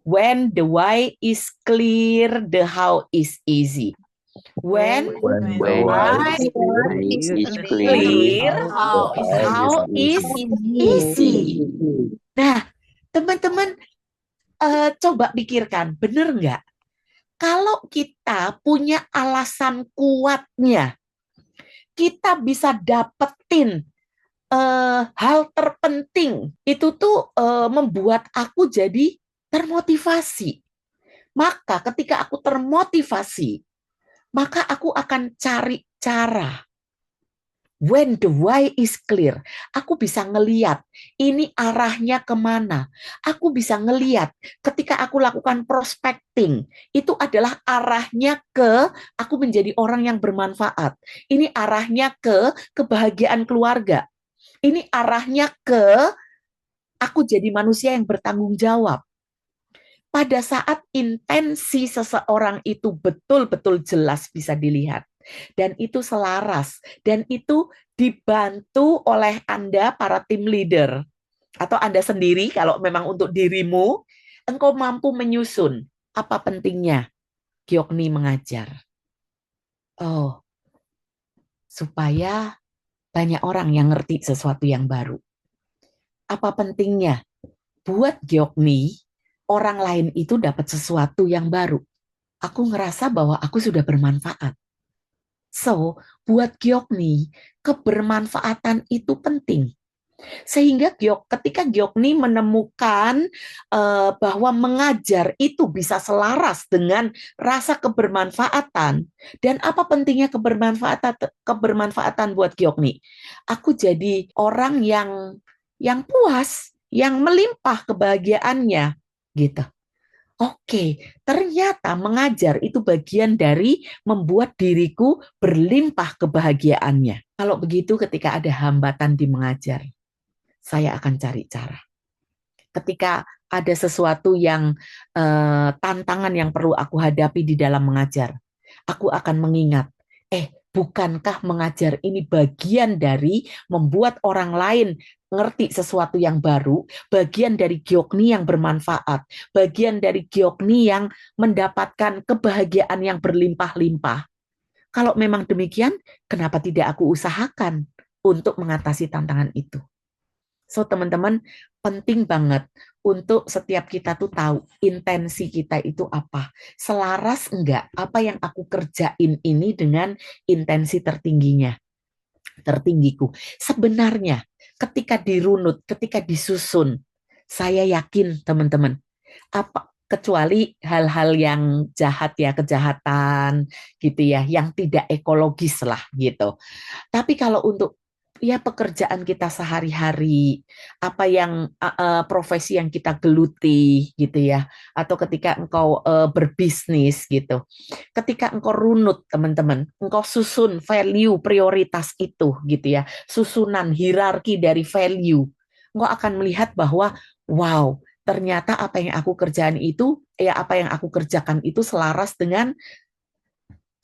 When the why is clear, the how is easy. When the why is clear, how is easy. Nah, teman-teman, coba pikirkan, benar nggak? Kalau kita punya alasan kuatnya, kita bisa dapetin hal terpenting. Itu tuh membuat aku jadi termotivasi. Maka ketika aku termotivasi, maka aku akan cari cara. When the why is clear, aku bisa ngeliat ini arahnya kemana. Aku bisa ngeliat ketika aku lakukan prospecting, itu adalah arahnya ke aku menjadi orang yang bermanfaat. Ini arahnya ke kebahagiaan keluarga. Ini arahnya ke aku jadi manusia yang bertanggung jawab. Pada saat intensi seseorang itu betul-betul jelas bisa dilihat. Dan itu selaras. Dan itu dibantu oleh Anda, para tim leader. Atau Anda sendiri, kalau memang untuk dirimu, engkau mampu menyusun. Apa pentingnya Gyokni mengajar? Oh, supaya banyak orang yang ngerti sesuatu yang baru. Apa pentingnya? Buat Gyokni, orang lain itu dapat sesuatu yang baru. Aku ngerasa bahwa aku sudah bermanfaat. So, buat Gyokni, kebermanfaatan itu penting. Sehingga ketika Gyokni menemukan bahwa mengajar itu bisa selaras dengan rasa kebermanfaatan, dan apa pentingnya kebermanfaatan buat Gyokni? Aku jadi orang yang puas, yang melimpah kebahagiaannya, gitu. Oke, ternyata mengajar itu bagian dari membuat diriku berlimpah kebahagiaannya. Kalau begitu, ketika ada hambatan di mengajar, saya akan cari cara. Ketika ada sesuatu yang tantangan yang perlu aku hadapi di dalam mengajar, aku akan mengingat, bukankah mengajar ini bagian dari membuat orang lain ngerti sesuatu yang baru, bagian dari Gyokni yang bermanfaat, bagian dari Gyokni yang mendapatkan kebahagiaan yang berlimpah-limpah. Kalau memang demikian, kenapa tidak aku usahakan untuk mengatasi tantangan itu? So, teman-teman, penting banget untuk setiap kita tuh tahu intensi kita itu apa. Selaras enggak apa yang aku kerjain ini dengan intensi tertinggiku. Sebenarnya ketika dirunut, ketika disusun, saya yakin teman-teman, kecuali hal-hal yang jahat ya, kejahatan gitu ya, yang tidak ekologis lah gitu. Tapi kalau untuk ya pekerjaan kita sehari-hari, apa yang profesi yang kita geluti gitu ya, atau ketika engkau berbisnis gitu. Ketika engkau runut teman-teman, engkau susun value prioritas itu gitu ya, susunan hierarki dari value. Engkau akan melihat bahwa wow, ternyata apa yang aku kerjaan itu, ya apa yang aku kerjakan itu selaras dengan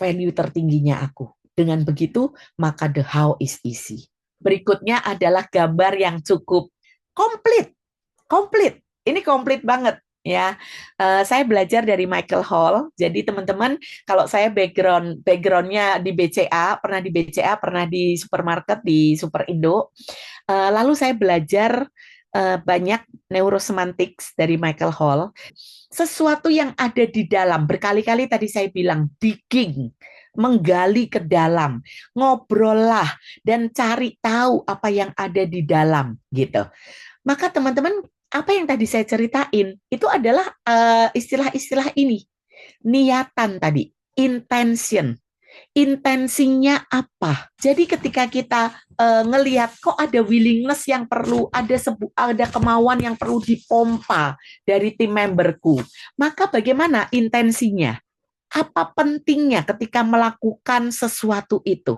value tertingginya aku. Dengan begitu, maka the how is easy. Berikutnya adalah gambar yang cukup komplit, komplit. Ini komplit banget ya. Saya belajar dari Michael Hall. Jadi teman-teman, kalau saya backgroundnya di BCA, pernah di BCA, pernah di supermarket di Super Indo. Lalu saya belajar banyak neurosemantics dari Michael Hall. Sesuatu yang ada di dalam, berkali-kali tadi saya bilang digging, menggali ke dalam, ngobrollah dan cari tahu apa yang ada di dalam gitu. Maka teman-teman, apa yang tadi saya ceritain itu adalah istilah-istilah ini, niatan tadi, intention. Intensinya apa? Jadi ketika kita ngelihat kok ada willingness yang perlu, ada kemauan yang perlu dipompa dari tim memberku, maka bagaimana intensinya? Apa pentingnya ketika melakukan sesuatu itu?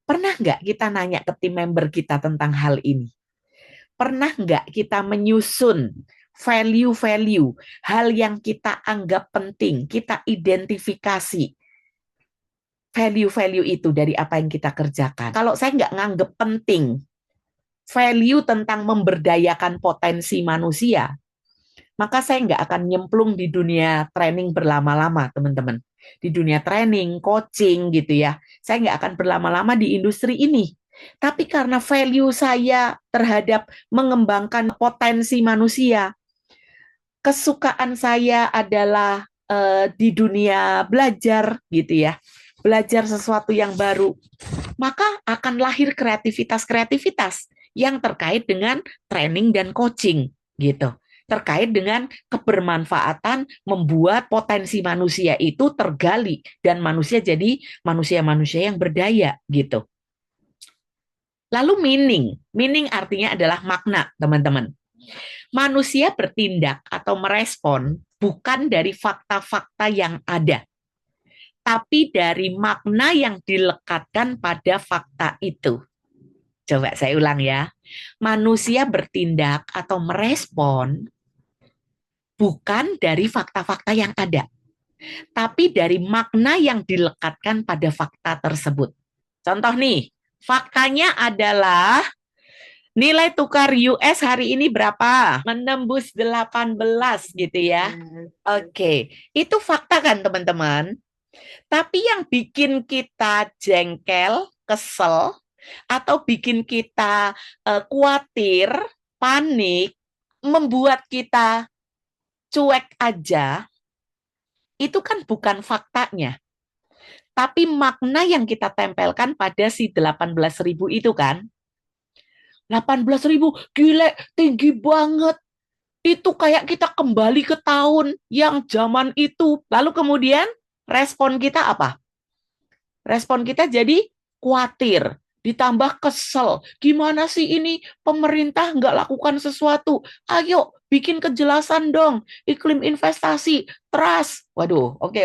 Pernah nggak kita nanya ke tim member kita tentang hal ini? Pernah nggak kita menyusun value-value, hal yang kita anggap penting, kita identifikasi value-value itu dari apa yang kita kerjakan. Kalau saya nggak nganggap penting value tentang memberdayakan potensi manusia, maka saya nggak akan nyemplung di dunia training berlama-lama, teman-teman. Di dunia training, coaching gitu ya. Saya nggak akan berlama-lama di industri ini. Tapi karena value saya terhadap mengembangkan potensi manusia, kesukaan saya adalah di dunia belajar gitu ya. Belajar sesuatu yang baru, maka akan lahir kreativitas-kreativitas yang terkait dengan training dan coaching gitu. Terkait dengan kebermanfaatan membuat potensi manusia itu tergali dan manusia jadi manusia-manusia yang berdaya gitu. Lalu meaning artinya adalah makna, teman-teman. Manusia bertindak atau merespon bukan dari fakta-fakta yang ada, tapi dari makna yang dilekatkan pada fakta itu. Coba saya ulang ya. Manusia bertindak atau merespon bukan dari fakta-fakta yang ada, tapi dari makna yang dilekatkan pada fakta tersebut. Contoh nih, faktanya adalah nilai tukar US hari ini berapa? Menembus 18 gitu ya. Oke, itu fakta kan teman-teman? Tapi yang bikin kita jengkel, kesel, atau bikin kita khawatir, panik, membuat kita cuek aja, itu kan bukan faktanya. Tapi makna yang kita tempelkan pada si 18.000 itu kan. 18.000, gile, tinggi banget. Itu kayak kita kembali ke tahun yang zaman itu. Lalu kemudian respon kita apa? Respon kita jadi khawatir, ditambah kesel. Gimana sih ini pemerintah nggak lakukan sesuatu? Ayo, bikin kejelasan dong. Iklim investasi, trust. Waduh, oke.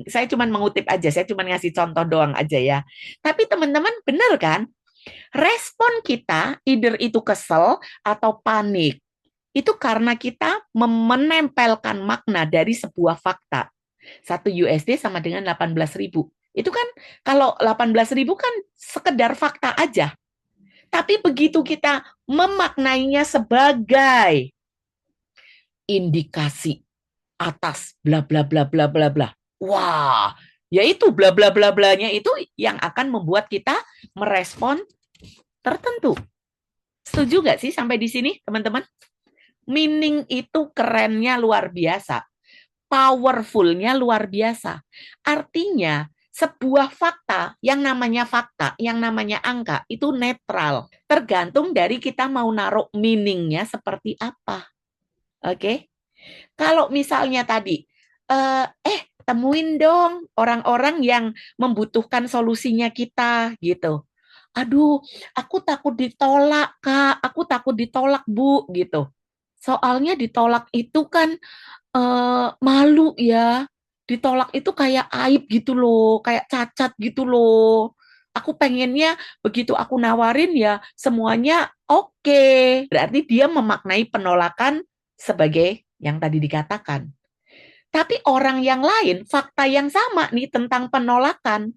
Saya cuma mengutip aja, saya cuma ngasih contoh doang aja ya. Tapi teman-teman, benar kan? Respon kita, either itu kesel atau panik. Itu karena kita menempelkan makna dari sebuah fakta. 1 USD sama dengan 18.000. Itu kan kalau 18.000 kan sekedar fakta aja. Tapi begitu kita memaknainya sebagai indikasi atas bla bla bla bla bla bla. Wah, yaitu bla bla bla blanya itu yang akan membuat kita merespon tertentu. Setuju nggak sih sampai di sini, teman-teman? Meaning itu kerennya luar biasa. Powerfulnya luar biasa. Artinya, sebuah fakta, yang namanya angka, itu netral. Tergantung dari kita mau naruh meaningnya seperti apa. Oke? Kalau misalnya tadi, temuin dong orang-orang yang membutuhkan solusinya kita, gitu. Aduh, aku takut ditolak, Kak. Aku takut ditolak, Bu, gitu. Soalnya ditolak itu kan malu ya. Ditolak itu kayak aib gitu loh, kayak cacat gitu loh. Aku pengennya begitu aku nawarin ya semuanya oke. Berarti dia memaknai penolakan sebagai yang tadi dikatakan. Tapi orang yang lain, fakta yang sama nih tentang penolakan.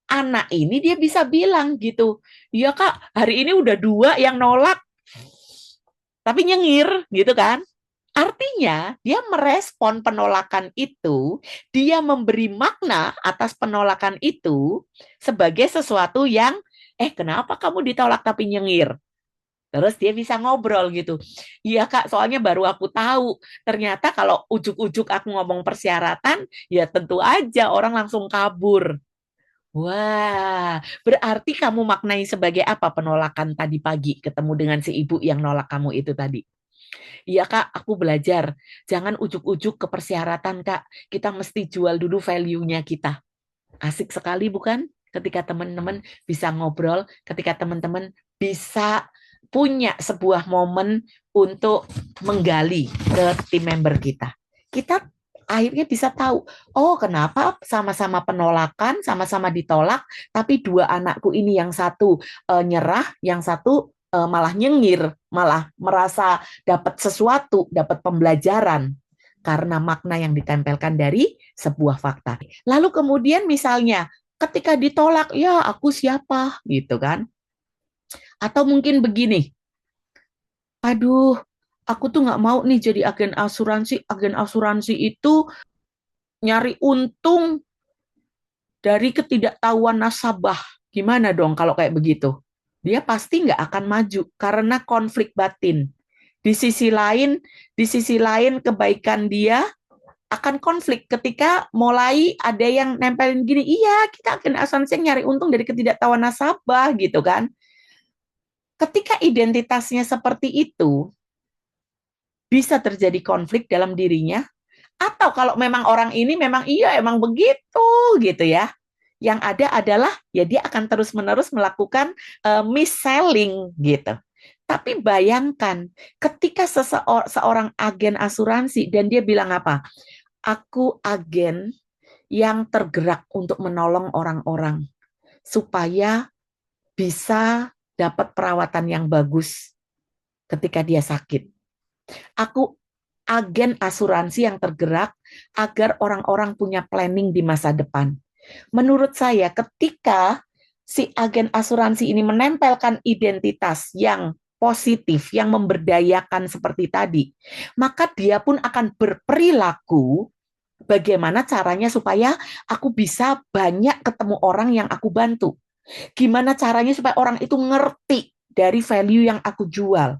Anak ini dia bisa bilang gitu, ya Kak, hari ini udah 2 yang nolak, tapi nyengir gitu kan. Artinya, dia merespon penolakan itu, dia memberi makna atas penolakan itu sebagai sesuatu yang, kenapa kamu ditolak tapi nyengir? Terus dia bisa ngobrol gitu. Iya Kak, soalnya baru aku tahu. Ternyata kalau ujuk-ujuk aku ngomong persyaratan, ya tentu aja orang langsung kabur. Wah, berarti kamu maknai sebagai apa penolakan tadi pagi ketemu dengan si ibu yang nolak kamu itu tadi? Iya Kak, aku belajar. Jangan ujuk-ujuk ke persyaratan Kak. Kita mesti jual dulu value-nya kita. Asik sekali bukan? Ketika teman-teman bisa ngobrol, ketika teman-teman bisa punya sebuah momen untuk menggali ke tim member kita. Kita akhirnya bisa tahu, oh kenapa sama-sama penolakan, sama-sama ditolak, tapi dua anakku ini yang satu nyerah, yang satu malah nyengir, malah merasa dapat sesuatu, dapat pembelajaran karena makna yang ditempelkan dari sebuah fakta. Lalu kemudian misalnya ketika ditolak, ya aku siapa gitu kan? Atau mungkin begini, aduh, aku tuh nggak mau nih jadi agen asuransi. Agen asuransi itu nyari untung dari ketidaktahuan nasabah. Gimana dong kalau kayak begitu? Dia pasti nggak akan maju karena konflik batin. Di sisi lain, kebaikan dia akan konflik ketika mulai ada yang nempelin gini, iya kita akan asuransi nyari untung dari ketidaktahuan nasabah gitu kan. Ketika identitasnya seperti itu, bisa terjadi konflik dalam dirinya, atau kalau memang orang ini memang iya emang begitu gitu ya. Yang ada adalah ya dia akan terus-menerus melakukan mis-selling gitu. Tapi bayangkan ketika seorang agen asuransi dan dia bilang apa? Aku agen yang tergerak untuk menolong orang-orang supaya bisa dapat perawatan yang bagus ketika dia sakit. Aku agen asuransi yang tergerak agar orang-orang punya planning di masa depan. Menurut saya, ketika si agen asuransi ini menempelkan identitas yang positif, yang memberdayakan seperti tadi, maka dia pun akan berperilaku bagaimana caranya supaya aku bisa banyak ketemu orang yang aku bantu. Gimana caranya supaya orang itu ngerti dari value yang aku jual.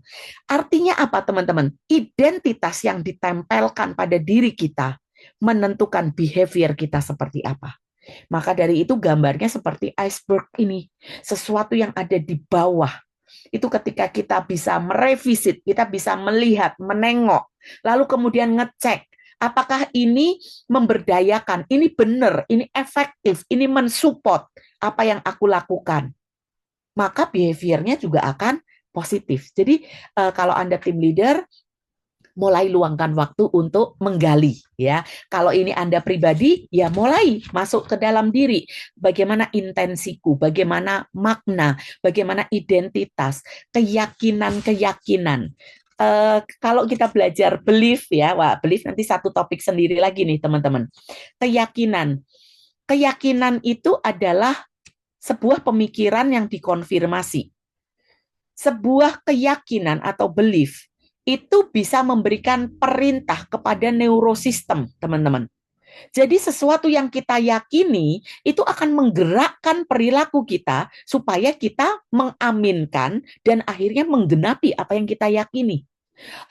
Artinya apa teman-teman? Identitas yang ditempelkan pada diri kita menentukan behavior kita seperti apa. Maka dari itu gambarnya seperti iceberg ini. Sesuatu yang ada di bawah. Itu ketika kita bisa merevisit, kita bisa melihat, menengok, lalu kemudian ngecek apakah ini memberdayakan, ini benar, ini efektif, ini mensupport apa yang aku lakukan. Maka behaviornya juga akan positif. Jadi kalau Anda tim leader, mulai luangkan waktu untuk menggali ya. Kalau ini Anda pribadi, ya mulai masuk ke dalam diri. Bagaimana intensiku, bagaimana makna, bagaimana identitas, keyakinan-keyakinan. Kalau kita belajar belief ya, wah belief nanti satu topik sendiri lagi nih teman-teman. Keyakinan. Keyakinan itu adalah sebuah pemikiran yang dikonfirmasi. Sebuah keyakinan atau belief itu bisa memberikan perintah kepada neurosistem, teman-teman. Jadi sesuatu yang kita yakini itu akan menggerakkan perilaku kita supaya kita mengaminkan dan akhirnya menggenapi apa yang kita yakini.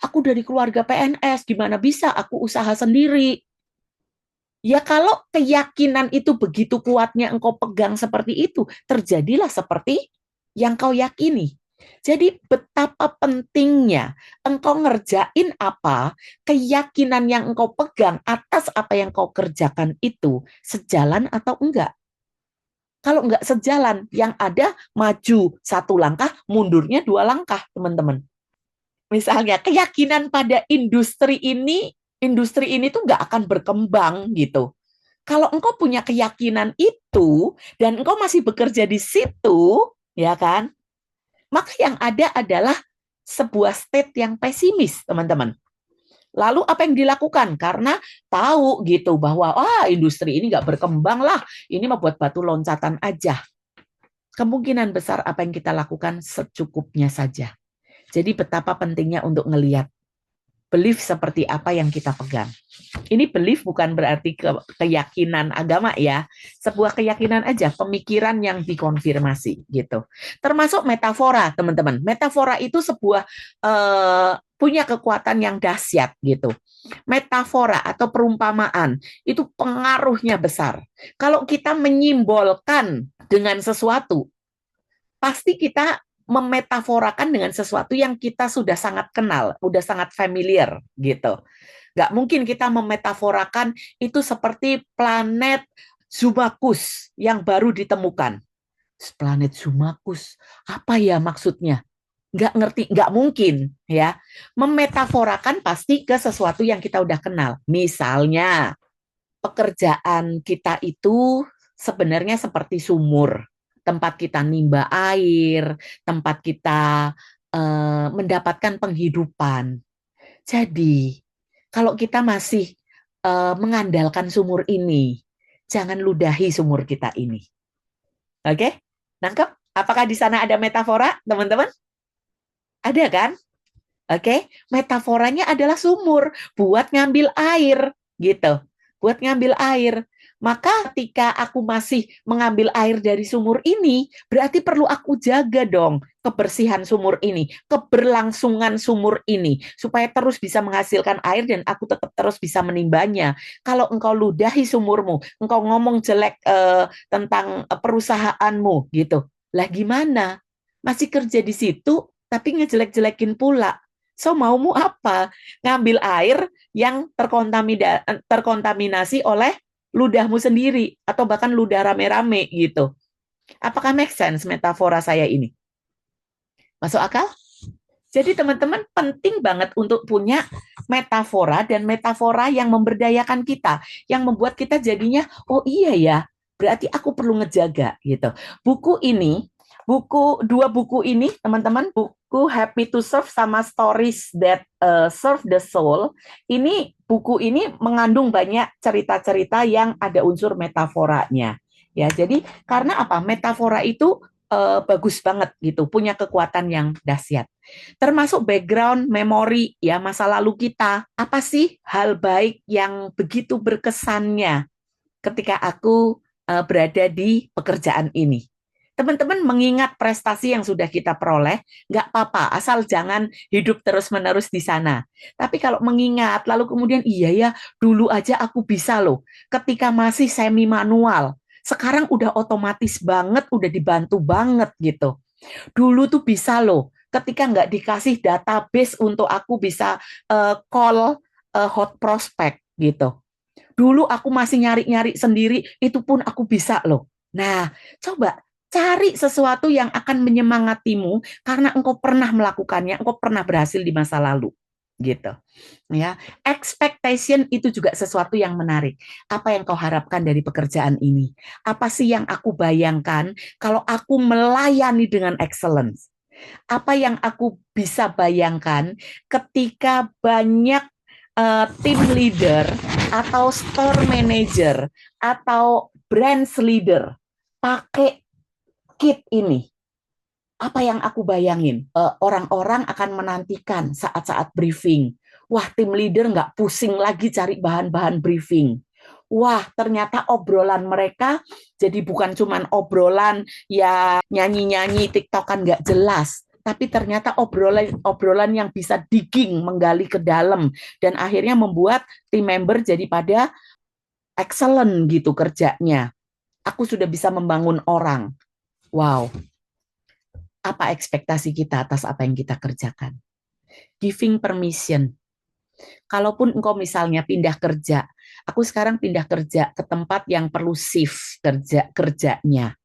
Aku dari keluarga PNS, gimana bisa aku usaha sendiri? Ya kalau keyakinan itu begitu kuatnya engkau pegang seperti itu, terjadilah seperti yang kau yakini. Jadi betapa pentingnya engkau ngerjain apa, keyakinan yang engkau pegang atas apa yang kau kerjakan itu sejalan atau enggak. Kalau nggak sejalan, yang ada maju 1 langkah, mundurnya 2 langkah, teman-teman. Misalnya keyakinan pada industri ini tuh nggak akan berkembang gitu. Kalau engkau punya keyakinan itu dan engkau masih bekerja di situ, ya kan? Maka yang ada adalah sebuah state yang pesimis, teman-teman. Lalu apa yang dilakukan? Karena tahu gitu bahwa industri ini nggak berkembang lah, ini mah buat batu loncatan aja. Kemungkinan besar apa yang kita lakukan secukupnya saja. Jadi betapa pentingnya untuk ngelihat belief seperti apa yang kita pegang. Ini belief bukan berarti keyakinan agama ya, sebuah keyakinan aja, pemikiran yang dikonfirmasi gitu. Termasuk metafora, teman-teman. Metafora itu sebuah punya kekuatan yang dahsyat gitu. Metafora atau perumpamaan itu pengaruhnya besar. Kalau kita menyimbolkan dengan sesuatu, pasti kita memetaforakan dengan sesuatu yang kita sudah sangat kenal, sudah sangat familiar gitu. Nggak mungkin kita memetaforakan itu seperti planet Zumakus yang baru ditemukan. Planet Zumakus, apa ya maksudnya? Nggak ngerti, nggak mungkin ya. Memetaforakan pasti ke sesuatu yang kita udah kenal. Misalnya, pekerjaan kita itu sebenarnya seperti sumur, tempat kita nimba air, tempat kita mendapatkan penghidupan. Jadi, kalau kita masih mengandalkan sumur ini, jangan ludahi sumur kita ini. Oke? Nangkep? Apakah di sana ada metafora, teman-teman? Ada kan? Oke? Metaforanya adalah sumur buat ngambil air, gitu. Buat ngambil air. Maka ketika aku masih mengambil air dari sumur ini, berarti perlu aku jaga dong kebersihan sumur ini, keberlangsungan sumur ini, supaya terus bisa menghasilkan air dan aku tetap terus bisa menimbanya. Kalau engkau ludahi sumurmu, engkau ngomong jelek tentang perusahaanmu, gitu. Lah gimana? Masih kerja di situ, tapi ngejelek-jelekin pula. So maumu apa? Ngambil air yang terkontaminasi oleh ludahmu sendiri atau bahkan ludah rame-rame gitu. Apakah make sense metafora saya ini? Masuk akal? Jadi teman-teman penting banget untuk punya metafora dan metafora yang memberdayakan kita, yang membuat kita jadinya oh iya ya, berarti aku perlu ngejaga gitu. Dua buku ini teman-teman, buku Happy to Serve sama Stories That Serve the Soul, buku ini mengandung banyak cerita-cerita yang ada unsur metaforanya. Ya, jadi karena apa? Metafora itu bagus banget gitu, punya kekuatan yang dahsyat. Termasuk background memori ya masa lalu kita. Apa sih hal baik yang begitu berkesannya ketika aku berada di pekerjaan ini? Teman-teman mengingat prestasi yang sudah kita peroleh, nggak apa-apa, asal jangan hidup terus-menerus di sana. Tapi kalau mengingat, lalu kemudian iya ya, dulu aja aku bisa loh, ketika masih semi manual, sekarang udah otomatis banget, udah dibantu banget gitu. Dulu tuh bisa loh, ketika nggak dikasih database untuk aku bisa call hot prospect gitu. Dulu aku masih nyari-nyari sendiri, itu pun aku bisa loh. Nah, coba cari sesuatu yang akan menyemangatimu karena engkau pernah melakukannya, engkau pernah berhasil di masa lalu. Gitu. Ya, expectation itu juga sesuatu yang menarik. Apa yang kau harapkan dari pekerjaan ini? Apa sih yang aku bayangkan kalau aku melayani dengan excellence? Apa yang aku bisa bayangkan ketika banyak team leader atau store manager atau branch leader pakai kit ini? Apa yang aku bayangin? Orang-orang akan menantikan saat-saat briefing. Wah, tim leader nggak pusing lagi cari bahan-bahan briefing. Wah, ternyata obrolan mereka jadi bukan cuma obrolan ya nyanyi-nyanyi TikTokan nggak jelas, tapi ternyata obrolan yang bisa digging, menggali ke dalam, dan akhirnya membuat tim member jadi pada excellent gitu kerjanya. Aku sudah bisa membangun orang. Wow, apa ekspektasi kita atas apa yang kita kerjakan? Giving permission. Kalaupun engkau misalnya pindah kerja, aku sekarang pindah kerja ke tempat yang perlu shift kerjanya.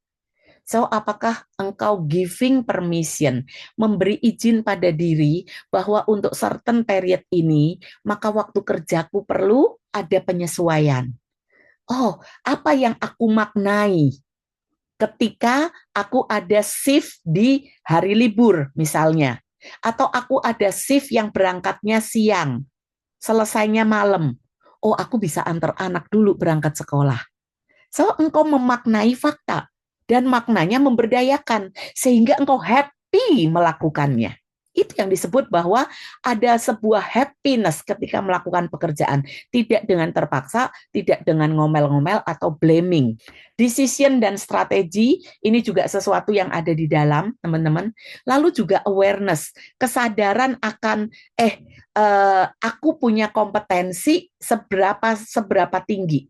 So, apakah engkau giving permission, memberi izin pada diri bahwa untuk certain period ini, maka waktu kerjaku perlu ada penyesuaian. Oh, apa yang aku maknai ketika aku ada shift di hari libur misalnya, atau aku ada shift yang berangkatnya siang, selesainya malam. Oh, aku bisa antar anak dulu berangkat sekolah. So, engkau memaknai fakta dan maknanya memberdayakan sehingga engkau happy melakukannya. Itu yang disebut bahwa ada sebuah happiness ketika melakukan pekerjaan. Tidak dengan terpaksa, tidak dengan ngomel-ngomel atau blaming. Decision dan strategi ini juga sesuatu yang ada di dalam, teman-teman. Lalu juga awareness, kesadaran akan aku punya kompetensi seberapa tinggi.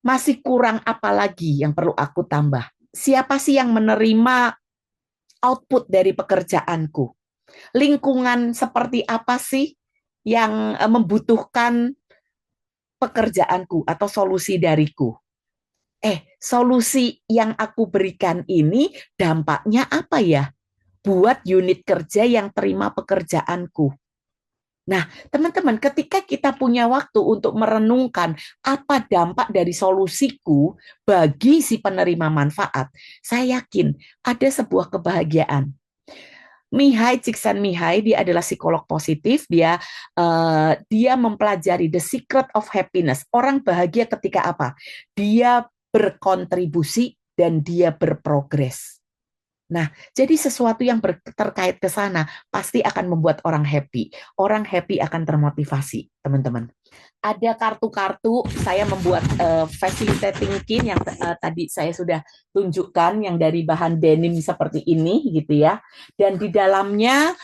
Masih kurang apa lagi yang perlu aku tambah? Siapa sih yang menerima output dari pekerjaanku? Lingkungan seperti apa sih yang membutuhkan pekerjaanku atau solusi dariku? Solusi yang aku berikan ini dampaknya apa ya? Buat unit kerja yang terima pekerjaanku. Nah, teman-teman, ketika kita punya waktu untuk merenungkan apa dampak dari solusiku bagi si penerima manfaat, saya yakin ada sebuah kebahagiaan. Mihai Csikszentmihalyi, dia adalah psikolog positif. Dia mempelajari the secret of happiness. Orang bahagia ketika apa? Dia berkontribusi dan dia berprogres. Nah, jadi sesuatu yang terkait ke sana pasti akan membuat orang happy. Orang happy akan termotivasi, teman-teman. Ada kartu-kartu, saya membuat facilitating kit yang tadi saya sudah tunjukkan, yang dari bahan denim seperti ini, gitu ya. Dan di dalamnya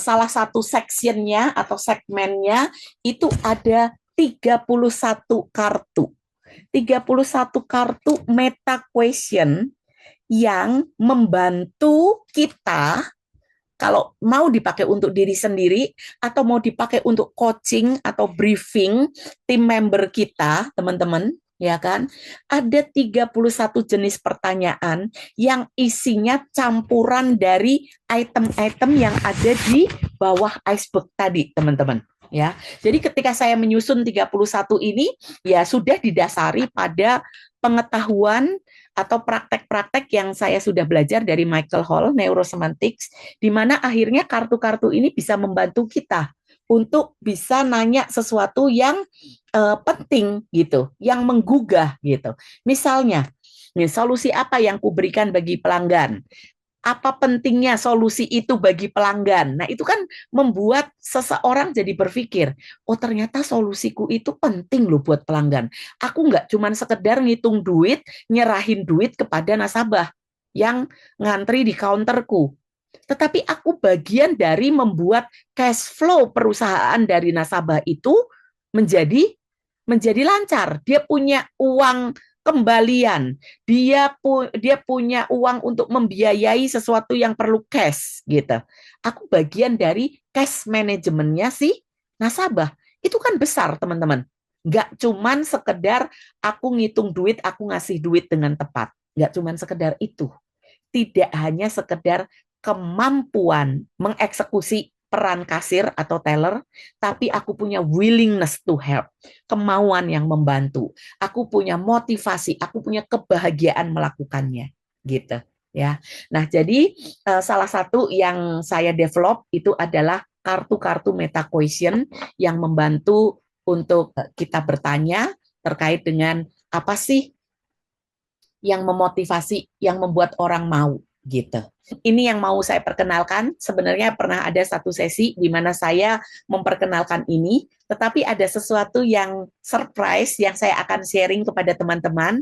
salah satu sectionnya atau segmennya itu ada 31 kartu. 31 kartu meta question yang membantu kita kalau mau dipakai untuk diri sendiri atau mau dipakai untuk coaching atau briefing tim member kita, teman-teman, ya kan? Ada 31 jenis pertanyaan yang isinya campuran dari item-item yang ada di bawah iceberg tadi, teman-teman. Ya. Jadi ketika saya menyusun 31 ini ya sudah didasari pada pengetahuan atau praktek-praktek yang saya sudah belajar dari Michael Hall, Neurosemantics, di mana akhirnya kartu-kartu ini bisa membantu kita untuk bisa nanya sesuatu yang penting gitu, yang menggugah gitu. Misalnya, solusi apa yang kuberikan bagi pelanggan? Apa pentingnya solusi itu bagi pelanggan? Nah, itu kan membuat seseorang jadi berpikir, oh ternyata solusiku itu penting loh buat pelanggan. Aku nggak cuma sekedar ngitung duit, nyerahin duit kepada nasabah yang ngantri di counterku. Tetapi aku bagian dari membuat cash flow perusahaan dari nasabah itu menjadi menjadi lancar. Dia punya uang kembalian, dia punya uang untuk membiayai sesuatu yang perlu cash gitu. Aku bagian dari cash manajemennya si nasabah. Itu kan besar, teman-teman. Nggak cuman sekedar aku ngitung duit, aku ngasih duit dengan tepat. Nggak cuman sekedar itu. Tidak hanya sekedar kemampuan mengeksekusi peran kasir atau teller, tapi aku punya willingness to help, kemauan yang membantu. Aku punya motivasi, aku punya kebahagiaan melakukannya, gitu ya. Nah, jadi salah satu yang saya develop itu adalah kartu-kartu meta question yang membantu untuk kita bertanya terkait dengan apa sih yang memotivasi, yang membuat orang mau gitu. Ini yang mau saya perkenalkan. Sebenarnya pernah ada satu sesi di mana saya memperkenalkan ini, tetapi ada sesuatu yang surprise yang saya akan sharing kepada teman-teman.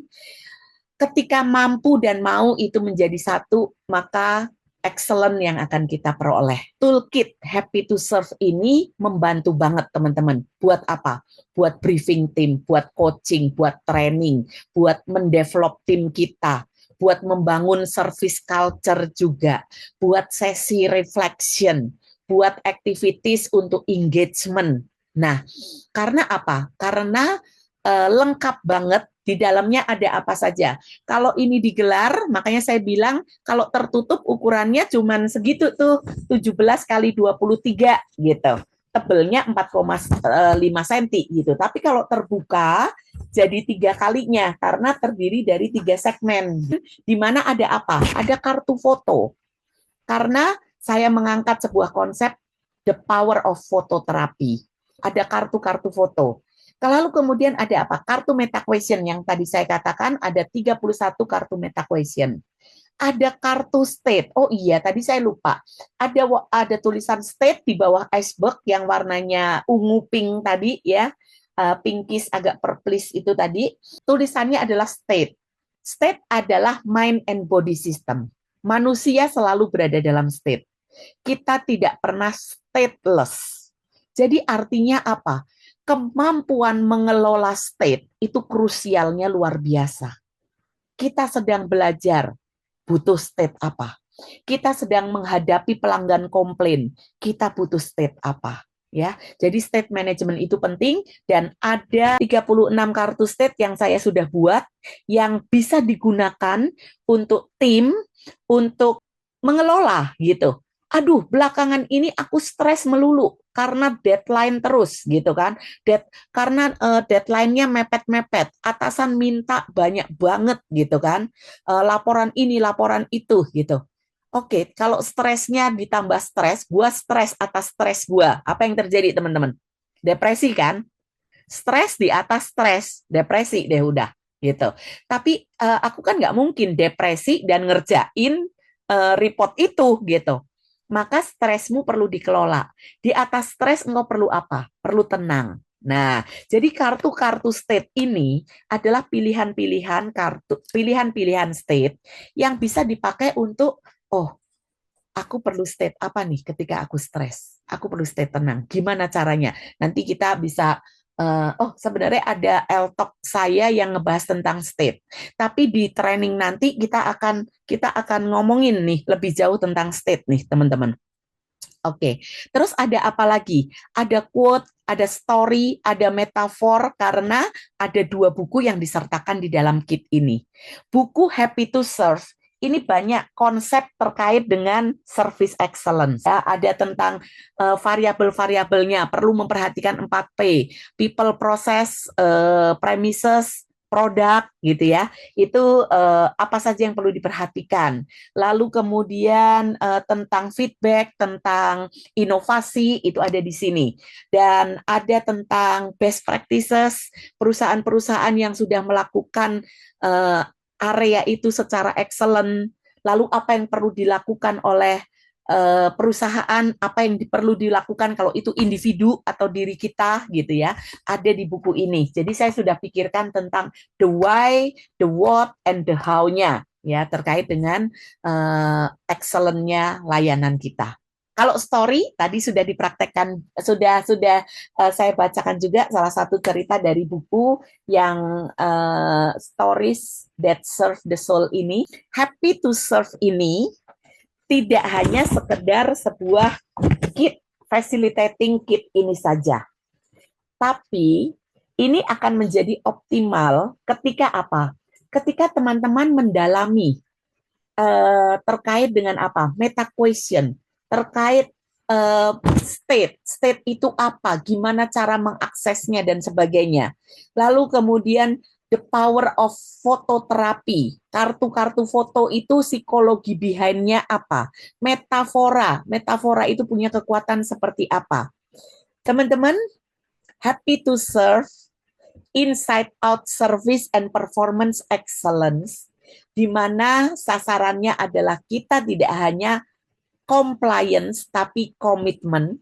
Ketika mampu dan mau itu menjadi satu, maka excellent yang akan kita peroleh. Toolkit Happy to Serve ini membantu banget teman-teman. Buat apa? Buat briefing tim, buat coaching, buat training, buat mendevelop tim kita, buat membangun service culture juga, buat sesi reflection, buat activities untuk engagement. Nah, karena apa? Karena lengkap banget. Di dalamnya ada apa saja. Kalau ini digelar, makanya saya bilang kalau tertutup ukurannya cuman segitu tuh, 17 kali 23 gitu. Tebelnya 4,5 cm gitu. Tapi kalau terbuka jadi 3 kalinya karena terdiri dari 3 segmen. Di mana ada apa? Ada kartu foto. Karena saya mengangkat sebuah konsep the power of phototherapy. Ada kartu-kartu foto. Lalu kemudian ada apa? Kartu meta question yang tadi saya katakan ada 31 kartu meta question. Ada kartu state. Oh iya, tadi saya lupa. Ada tulisan state di bawah iceberg yang warnanya ungu pink tadi ya. Pinkish agak purplish itu tadi. Tulisannya adalah state. State adalah mind and body system. Manusia selalu berada dalam state. Kita tidak pernah stateless. Jadi artinya apa? Kemampuan mengelola state itu krusialnya luar biasa. Kita sedang belajar butuh state apa. Kita sedang menghadapi pelanggan komplain, kita butuh state apa. Ya, jadi state management itu penting dan ada 36 kartu state yang saya sudah buat yang bisa digunakan untuk tim untuk mengelola gitu. Aduh, belakangan ini aku stres melulu karena deadline terus gitu kan. Karena deadline-nya mepet-mepet, atasan minta banyak banget gitu kan. Laporan ini, laporan itu gitu. Oke, kalau stresnya ditambah stres, gua stres atas stres gua. Apa yang terjadi, teman-teman? Depresi kan? Stres di atas stres, depresi deh udah gitu. Tapi aku kan nggak mungkin depresi dan ngerjain report itu gitu. Maka stresmu perlu dikelola. Di atas stres engkau perlu apa? Perlu tenang. Nah, jadi kartu-kartu state ini adalah pilihan-pilihan kartu, pilihan-pilihan state yang bisa dipakai untuk, oh, aku perlu state apa nih ketika aku stres? Aku perlu state tenang. Gimana caranya? Nanti kita bisa oh sebenarnya ada L-Talk saya yang ngebahas tentang state. Tapi di training nanti kita akan ngomongin nih lebih jauh tentang state nih, teman-teman. Oke, terus ada apa lagi? Ada quote, ada story, ada metafor karena ada 2 buku yang disertakan di dalam kit ini. Buku Happy to Serve ini banyak konsep terkait dengan service excellence. Ya, ada tentang variabel-variabelnya, perlu memperhatikan 4P, people, process, premises, produk gitu ya. Itu apa saja yang perlu diperhatikan. Lalu kemudian tentang feedback, tentang inovasi itu ada di sini. Dan ada tentang best practices, perusahaan-perusahaan yang sudah melakukan area itu secara excellent, lalu apa yang perlu dilakukan oleh perusahaan, apa yang perlu dilakukan kalau itu individu atau diri kita gitu ya, ada di buku ini. Jadi saya sudah pikirkan tentang the why, the what, and the how-nya ya terkait dengan excellent-nya layanan kita. Kalau story tadi sudah dipraktekkan, sudah saya bacakan juga salah satu cerita dari buku yang Stories That Serve the Soul ini. Happy to Serve ini tidak hanya sekedar sebuah kit, facilitating kit ini saja. Tapi ini akan menjadi optimal ketika apa? Ketika teman-teman mendalami terkait dengan apa? Meta question, terkait state itu apa, gimana cara mengaksesnya dan sebagainya. Lalu kemudian the power of phototherapy, kartu-kartu foto itu psikologi behind-nya apa, metafora itu punya kekuatan seperti apa. Teman-teman, happy to serve, inside out service and performance excellence, di mana sasarannya adalah kita tidak hanya compliance tapi komitmen.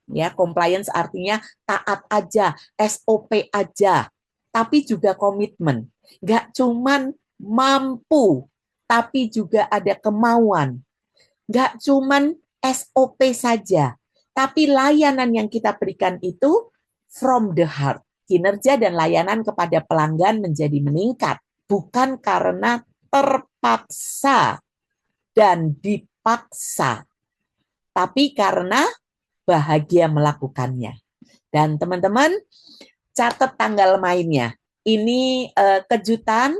Ya, compliance artinya taat aja, SOP aja, tapi juga komitmen. Nggak cuman mampu, tapi juga ada kemauan. Nggak cuman SOP saja, tapi layanan yang kita berikan itu from the heart. Kinerja dan layanan kepada pelanggan menjadi meningkat, bukan karena terpaksa dan dipaksa, tapi karena bahagia melakukannya. Dan teman-teman, catat tanggal mainnya. Ini kejutan.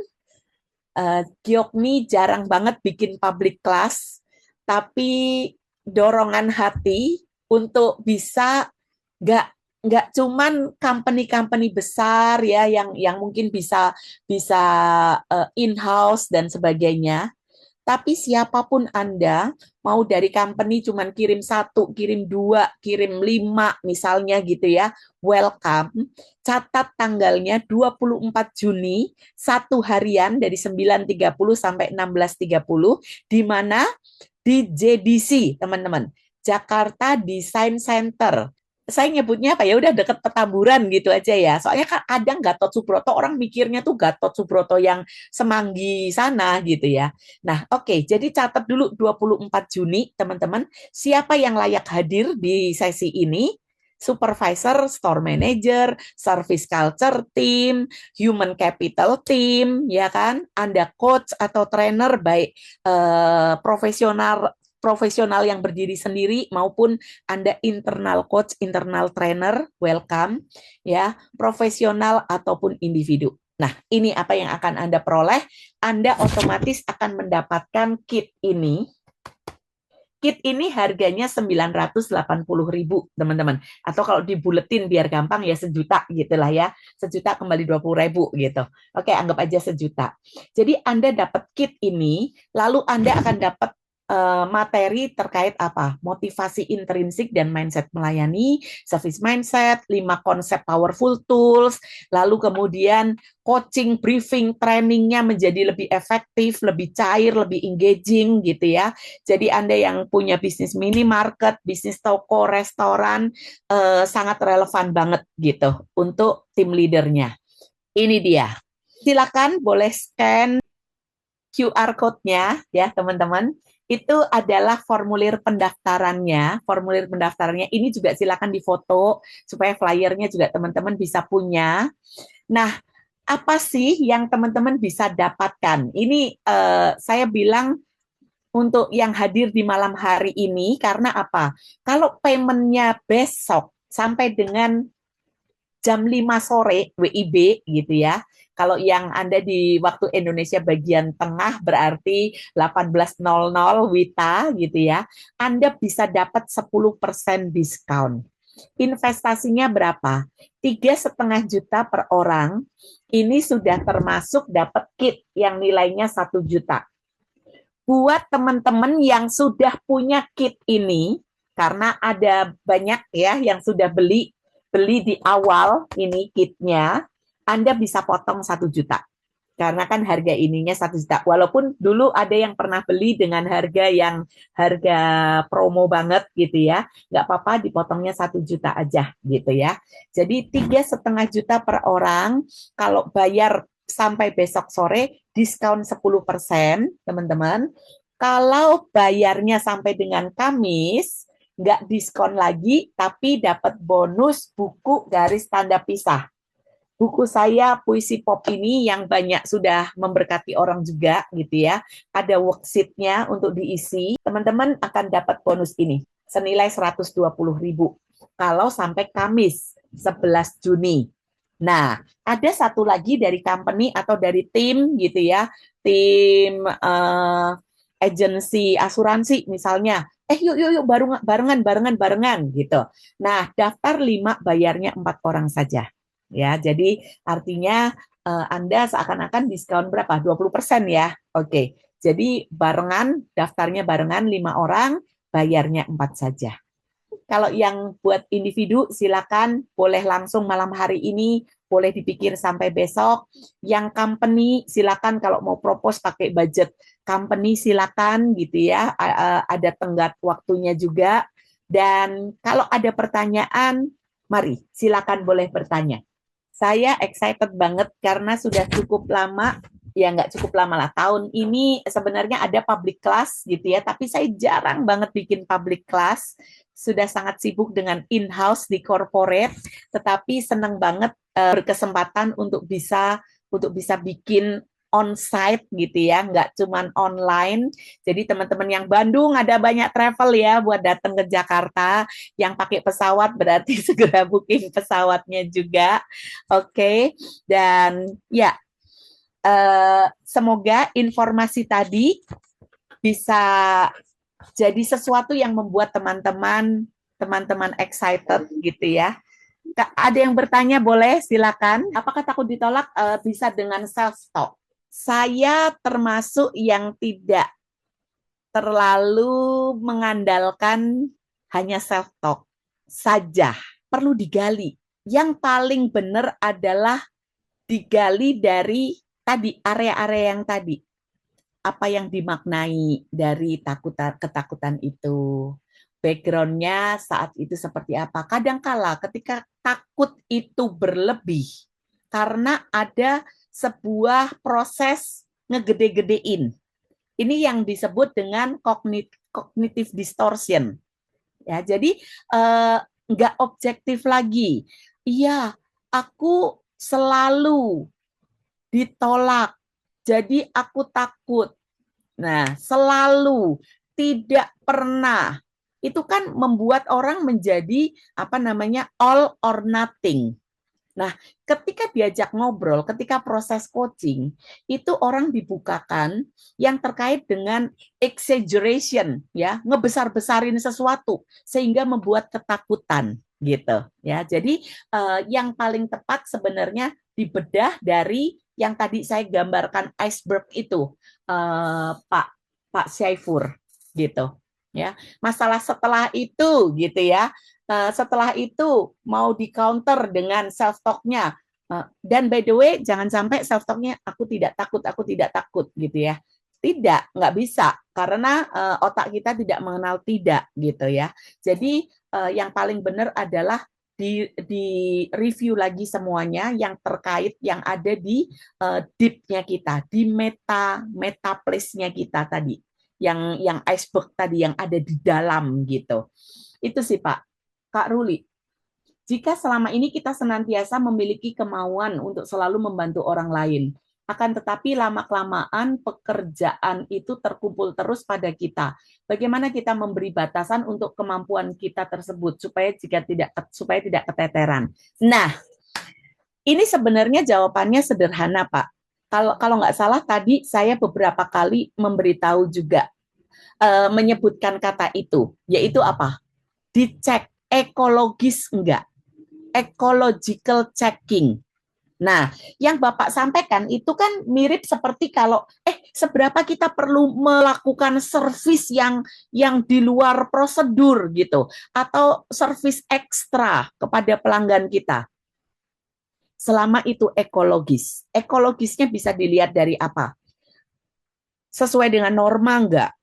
Giokmi jarang banget bikin public class, tapi dorongan hati untuk bisa nggak nggak cuman company-company besar ya yang mungkin bisa bisa in-house dan sebagainya, tapi siapapun Anda, mau dari company cuman kirim satu, kirim dua, kirim lima misalnya gitu ya, welcome. Catat tanggalnya 24 Juni, satu harian dari 9.30 sampai 16.30, di mana di JDC, teman-teman. Jakarta Design Center. Saya nyebutnya apa ya, udah deket Petamburan gitu aja ya. Soalnya kan kadang Gatot Subroto orang mikirnya tuh Gatot Subroto yang Semanggi sana gitu ya. Nah, oke, jadi catat dulu 24 Juni, teman-teman. Siapa yang layak hadir di sesi ini? Supervisor, store manager, service culture team, human capital team, ya kan? Anda coach atau trainer baik profesional profesional yang berdiri sendiri maupun Anda internal coach, internal trainer, welcome ya, profesional ataupun individu. Nah, ini apa yang akan Anda peroleh? Anda otomatis akan mendapatkan kit ini. Kit ini harganya 980.000, teman-teman. Atau kalau dibuletin biar gampang ya sejuta gitulah ya. Sejuta kembali 20.000 gitu. Oke, anggap aja sejuta. Jadi Anda dapat kit ini, lalu Anda akan dapat materi terkait apa? Motivasi intrinsik dan mindset melayani, service mindset, 5 konsep powerful tools, lalu kemudian coaching, briefing, trainingnya menjadi lebih efektif, lebih cair, lebih engaging gitu ya. Jadi Anda yang punya bisnis minimarket, bisnis toko, restoran, sangat relevan banget gitu untuk tim leadernya. Ini dia. Silakan boleh scan QR code-nya ya teman-teman. Itu adalah formulir pendaftarannya. Formulir pendaftarannya ini juga silakan difoto supaya flyernya juga teman-teman bisa punya. Nah, apa sih yang teman-teman bisa dapatkan? Ini saya bilang untuk yang hadir di malam hari ini karena apa? Kalau paymentnya besok sampai dengan jam 5 sore WIB gitu ya. Kalau yang Anda di waktu Indonesia bagian tengah berarti 18.00 WITA gitu ya. Anda bisa dapat 10% diskon. Investasinya berapa? 3,5 juta per orang. Ini sudah termasuk dapat kit yang nilainya 1 juta. Buat teman-teman yang sudah punya kit ini, karena ada banyak ya yang sudah beli di awal ini kitnya, Anda bisa potong 1 juta. Karena kan harga ininya 1 juta. Walaupun dulu ada yang pernah beli dengan harga promo banget gitu ya, nggak apa-apa dipotongnya 1 juta aja gitu ya. Jadi 3,5 juta per orang. Kalau bayar sampai besok sore diskon 10%, teman-teman. Kalau bayarnya sampai dengan Kamis, nggak diskon lagi, tapi dapat bonus buku garis tanda pisah. Buku saya Puisi Pop ini yang banyak sudah memberkati orang juga gitu ya. Ada worksheet-nya untuk diisi. Teman-teman akan dapat bonus ini senilai 120.000 kalau sampai Kamis 11 Juni. Nah, ada satu lagi dari company atau dari tim gitu ya, tim agensi asuransi misalnya. Yuk yuk yuk barengan gitu. Nah, daftar 5 bayarnya 4 orang saja. Ya, jadi artinya Anda seakan-akan diskon berapa? 20% ya. Oke. Jadi barengan, daftarnya barengan 5 orang, bayarnya 4 saja. Kalau yang buat individu, silakan boleh langsung malam hari ini, boleh dipikir sampai besok. Yang company, silakan kalau mau propose pakai budget company, silakan gitu ya. Ada tenggat waktunya juga. Dan kalau ada pertanyaan, mari silakan boleh bertanya. Saya excited banget karena sudah cukup lama, ya nggak cukup lama lah, tahun ini sebenarnya ada public class gitu ya, tapi saya jarang banget bikin public class, sudah sangat sibuk dengan in-house di corporate, tetapi senang banget berkesempatan untuk bisa bikin on-site gitu ya, nggak cuman online. Jadi teman-teman yang Bandung ada banyak travel ya buat datang ke Jakarta. Yang pakai pesawat berarti segera booking pesawatnya juga. Oke, dan ya semoga informasi tadi bisa jadi sesuatu yang membuat teman-teman excited gitu ya. Ada yang bertanya boleh silakan. Apakah takut ditolak bisa dengan self talk? Saya termasuk yang tidak terlalu mengandalkan hanya self talk saja. Perlu digali. Yang paling benar adalah digali dari tadi area-area yang tadi. Apa yang dimaknai dari ketakutan itu? Background-nya saat itu seperti apa? Kadangkala ketika takut itu berlebih karena ada sebuah proses ngegede-gedein. Ini yang disebut dengan cognitive distortion. Ya, jadi nggak objektif lagi. Iya, aku selalu ditolak, jadi aku takut. Nah, selalu, tidak pernah. Itu kan membuat orang menjadi apa namanya all or nothing. Nah, ketika diajak ngobrol, ketika proses coaching, itu orang dibukakan yang terkait dengan exaggeration, ya, ngebesar-besarin sesuatu sehingga membuat ketakutan, gitu, ya. Jadi yang paling tepat sebenarnya dibedah dari yang tadi saya gambarkan iceberg itu, Pak Pak Syaifur, gitu, ya. Masalah setelah itu, gitu ya. Setelah itu mau di counter dengan self talk-nya. Dan by the way, jangan sampai self talk-nya aku tidak takut gitu ya. Tidak, nggak bisa karena otak kita tidak mengenal tidak gitu ya. Jadi yang paling benar adalah di review lagi semuanya yang terkait yang ada di deep-nya kita, di meta place-nya kita tadi, yang iceberg tadi yang ada di dalam gitu. Itu sih Pak. Kak Ruli, jika selama ini kita senantiasa memiliki kemauan untuk selalu membantu orang lain, akan tetapi lama-kelamaan pekerjaan itu terkumpul terus pada kita. Bagaimana kita memberi batasan untuk kemampuan kita tersebut supaya tidak keteteran. Nah, ini sebenarnya jawabannya sederhana, Pak. Kalau nggak salah tadi saya beberapa kali memberitahu juga menyebutkan kata itu, yaitu apa? Dicek ekologis enggak, ecological checking. Nah, yang Bapak sampaikan itu kan mirip seperti kalau seberapa kita perlu melakukan servis yang di luar prosedur gitu atau servis ekstra kepada pelanggan kita. Selama itu ekologis. Ekologisnya bisa dilihat dari apa? Sesuai dengan norma enggak?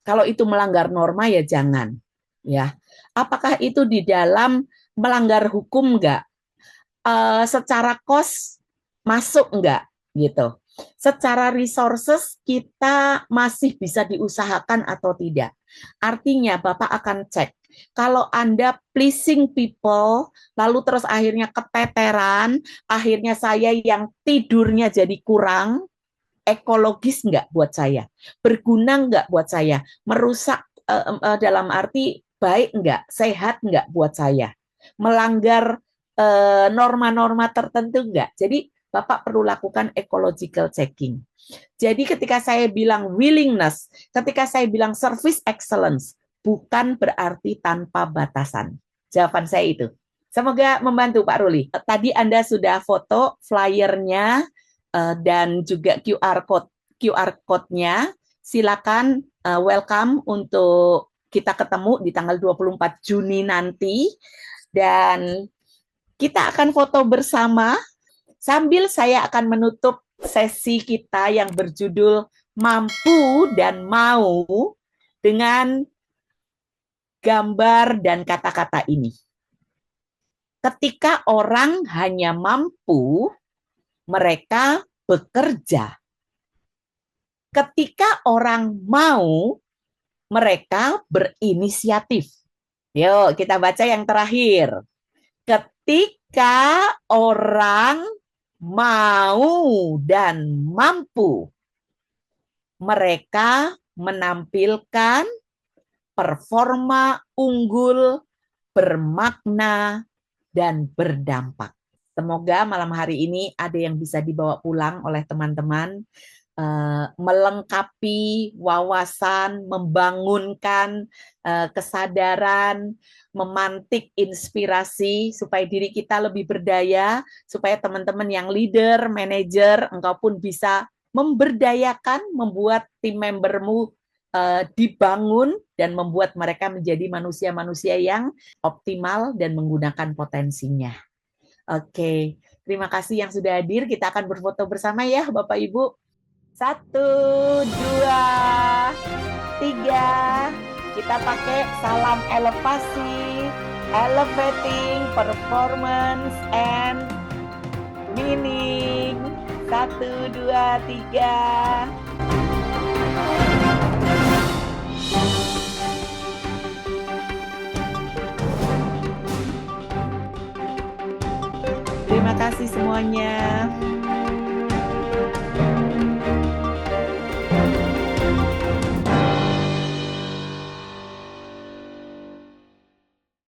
Kalau itu melanggar norma ya jangan. Ya. Apakah itu di dalam melanggar hukum enggak? Secara cost masuk enggak gitu. Secara resources kita masih bisa diusahakan atau tidak. Artinya Bapak akan cek. Kalau Anda pleasing people, lalu terus akhirnya keteteran, akhirnya saya yang tidurnya jadi kurang, ekologis enggak buat saya? Berguna enggak buat saya? Merusak dalam arti baik enggak? Sehat enggak buat saya? Melanggar norma-norma tertentu enggak? Jadi Bapak perlu lakukan ecological checking. Jadi ketika saya bilang willingness, ketika saya bilang service excellence, bukan berarti tanpa batasan. Jawaban saya itu. Semoga membantu Pak Ruli. Tadi Anda sudah foto flyernya dan juga QR code-nya. Silakan welcome untuk kita ketemu di tanggal 24 Juni nanti. Dan kita akan foto bersama sambil saya akan menutup sesi kita yang berjudul Mampu dan Mau dengan gambar dan kata-kata ini. Ketika orang hanya mampu, mereka bekerja. Ketika orang mau, mereka berinisiatif. Yuk, kita baca yang terakhir. Ketika orang mau dan mampu. Mereka menampilkan performa unggul, bermakna, dan berdampak. Semoga malam hari ini ada yang bisa dibawa pulang oleh teman-teman, melengkapi wawasan, membangunkan kesadaran, memantik inspirasi supaya diri kita lebih berdaya, supaya teman-teman yang leader, manajer, engkau pun bisa memberdayakan, membuat tim membermu dibangun dan membuat mereka menjadi manusia-manusia yang optimal dan menggunakan potensinya. Oke, terima kasih yang sudah hadir. Kita akan berfoto bersama ya, Bapak Ibu. 1, 2, 3. Kita pakai salam elevasi, elevating performance and meaning. 1, 2, 3. Terima kasih semuanya.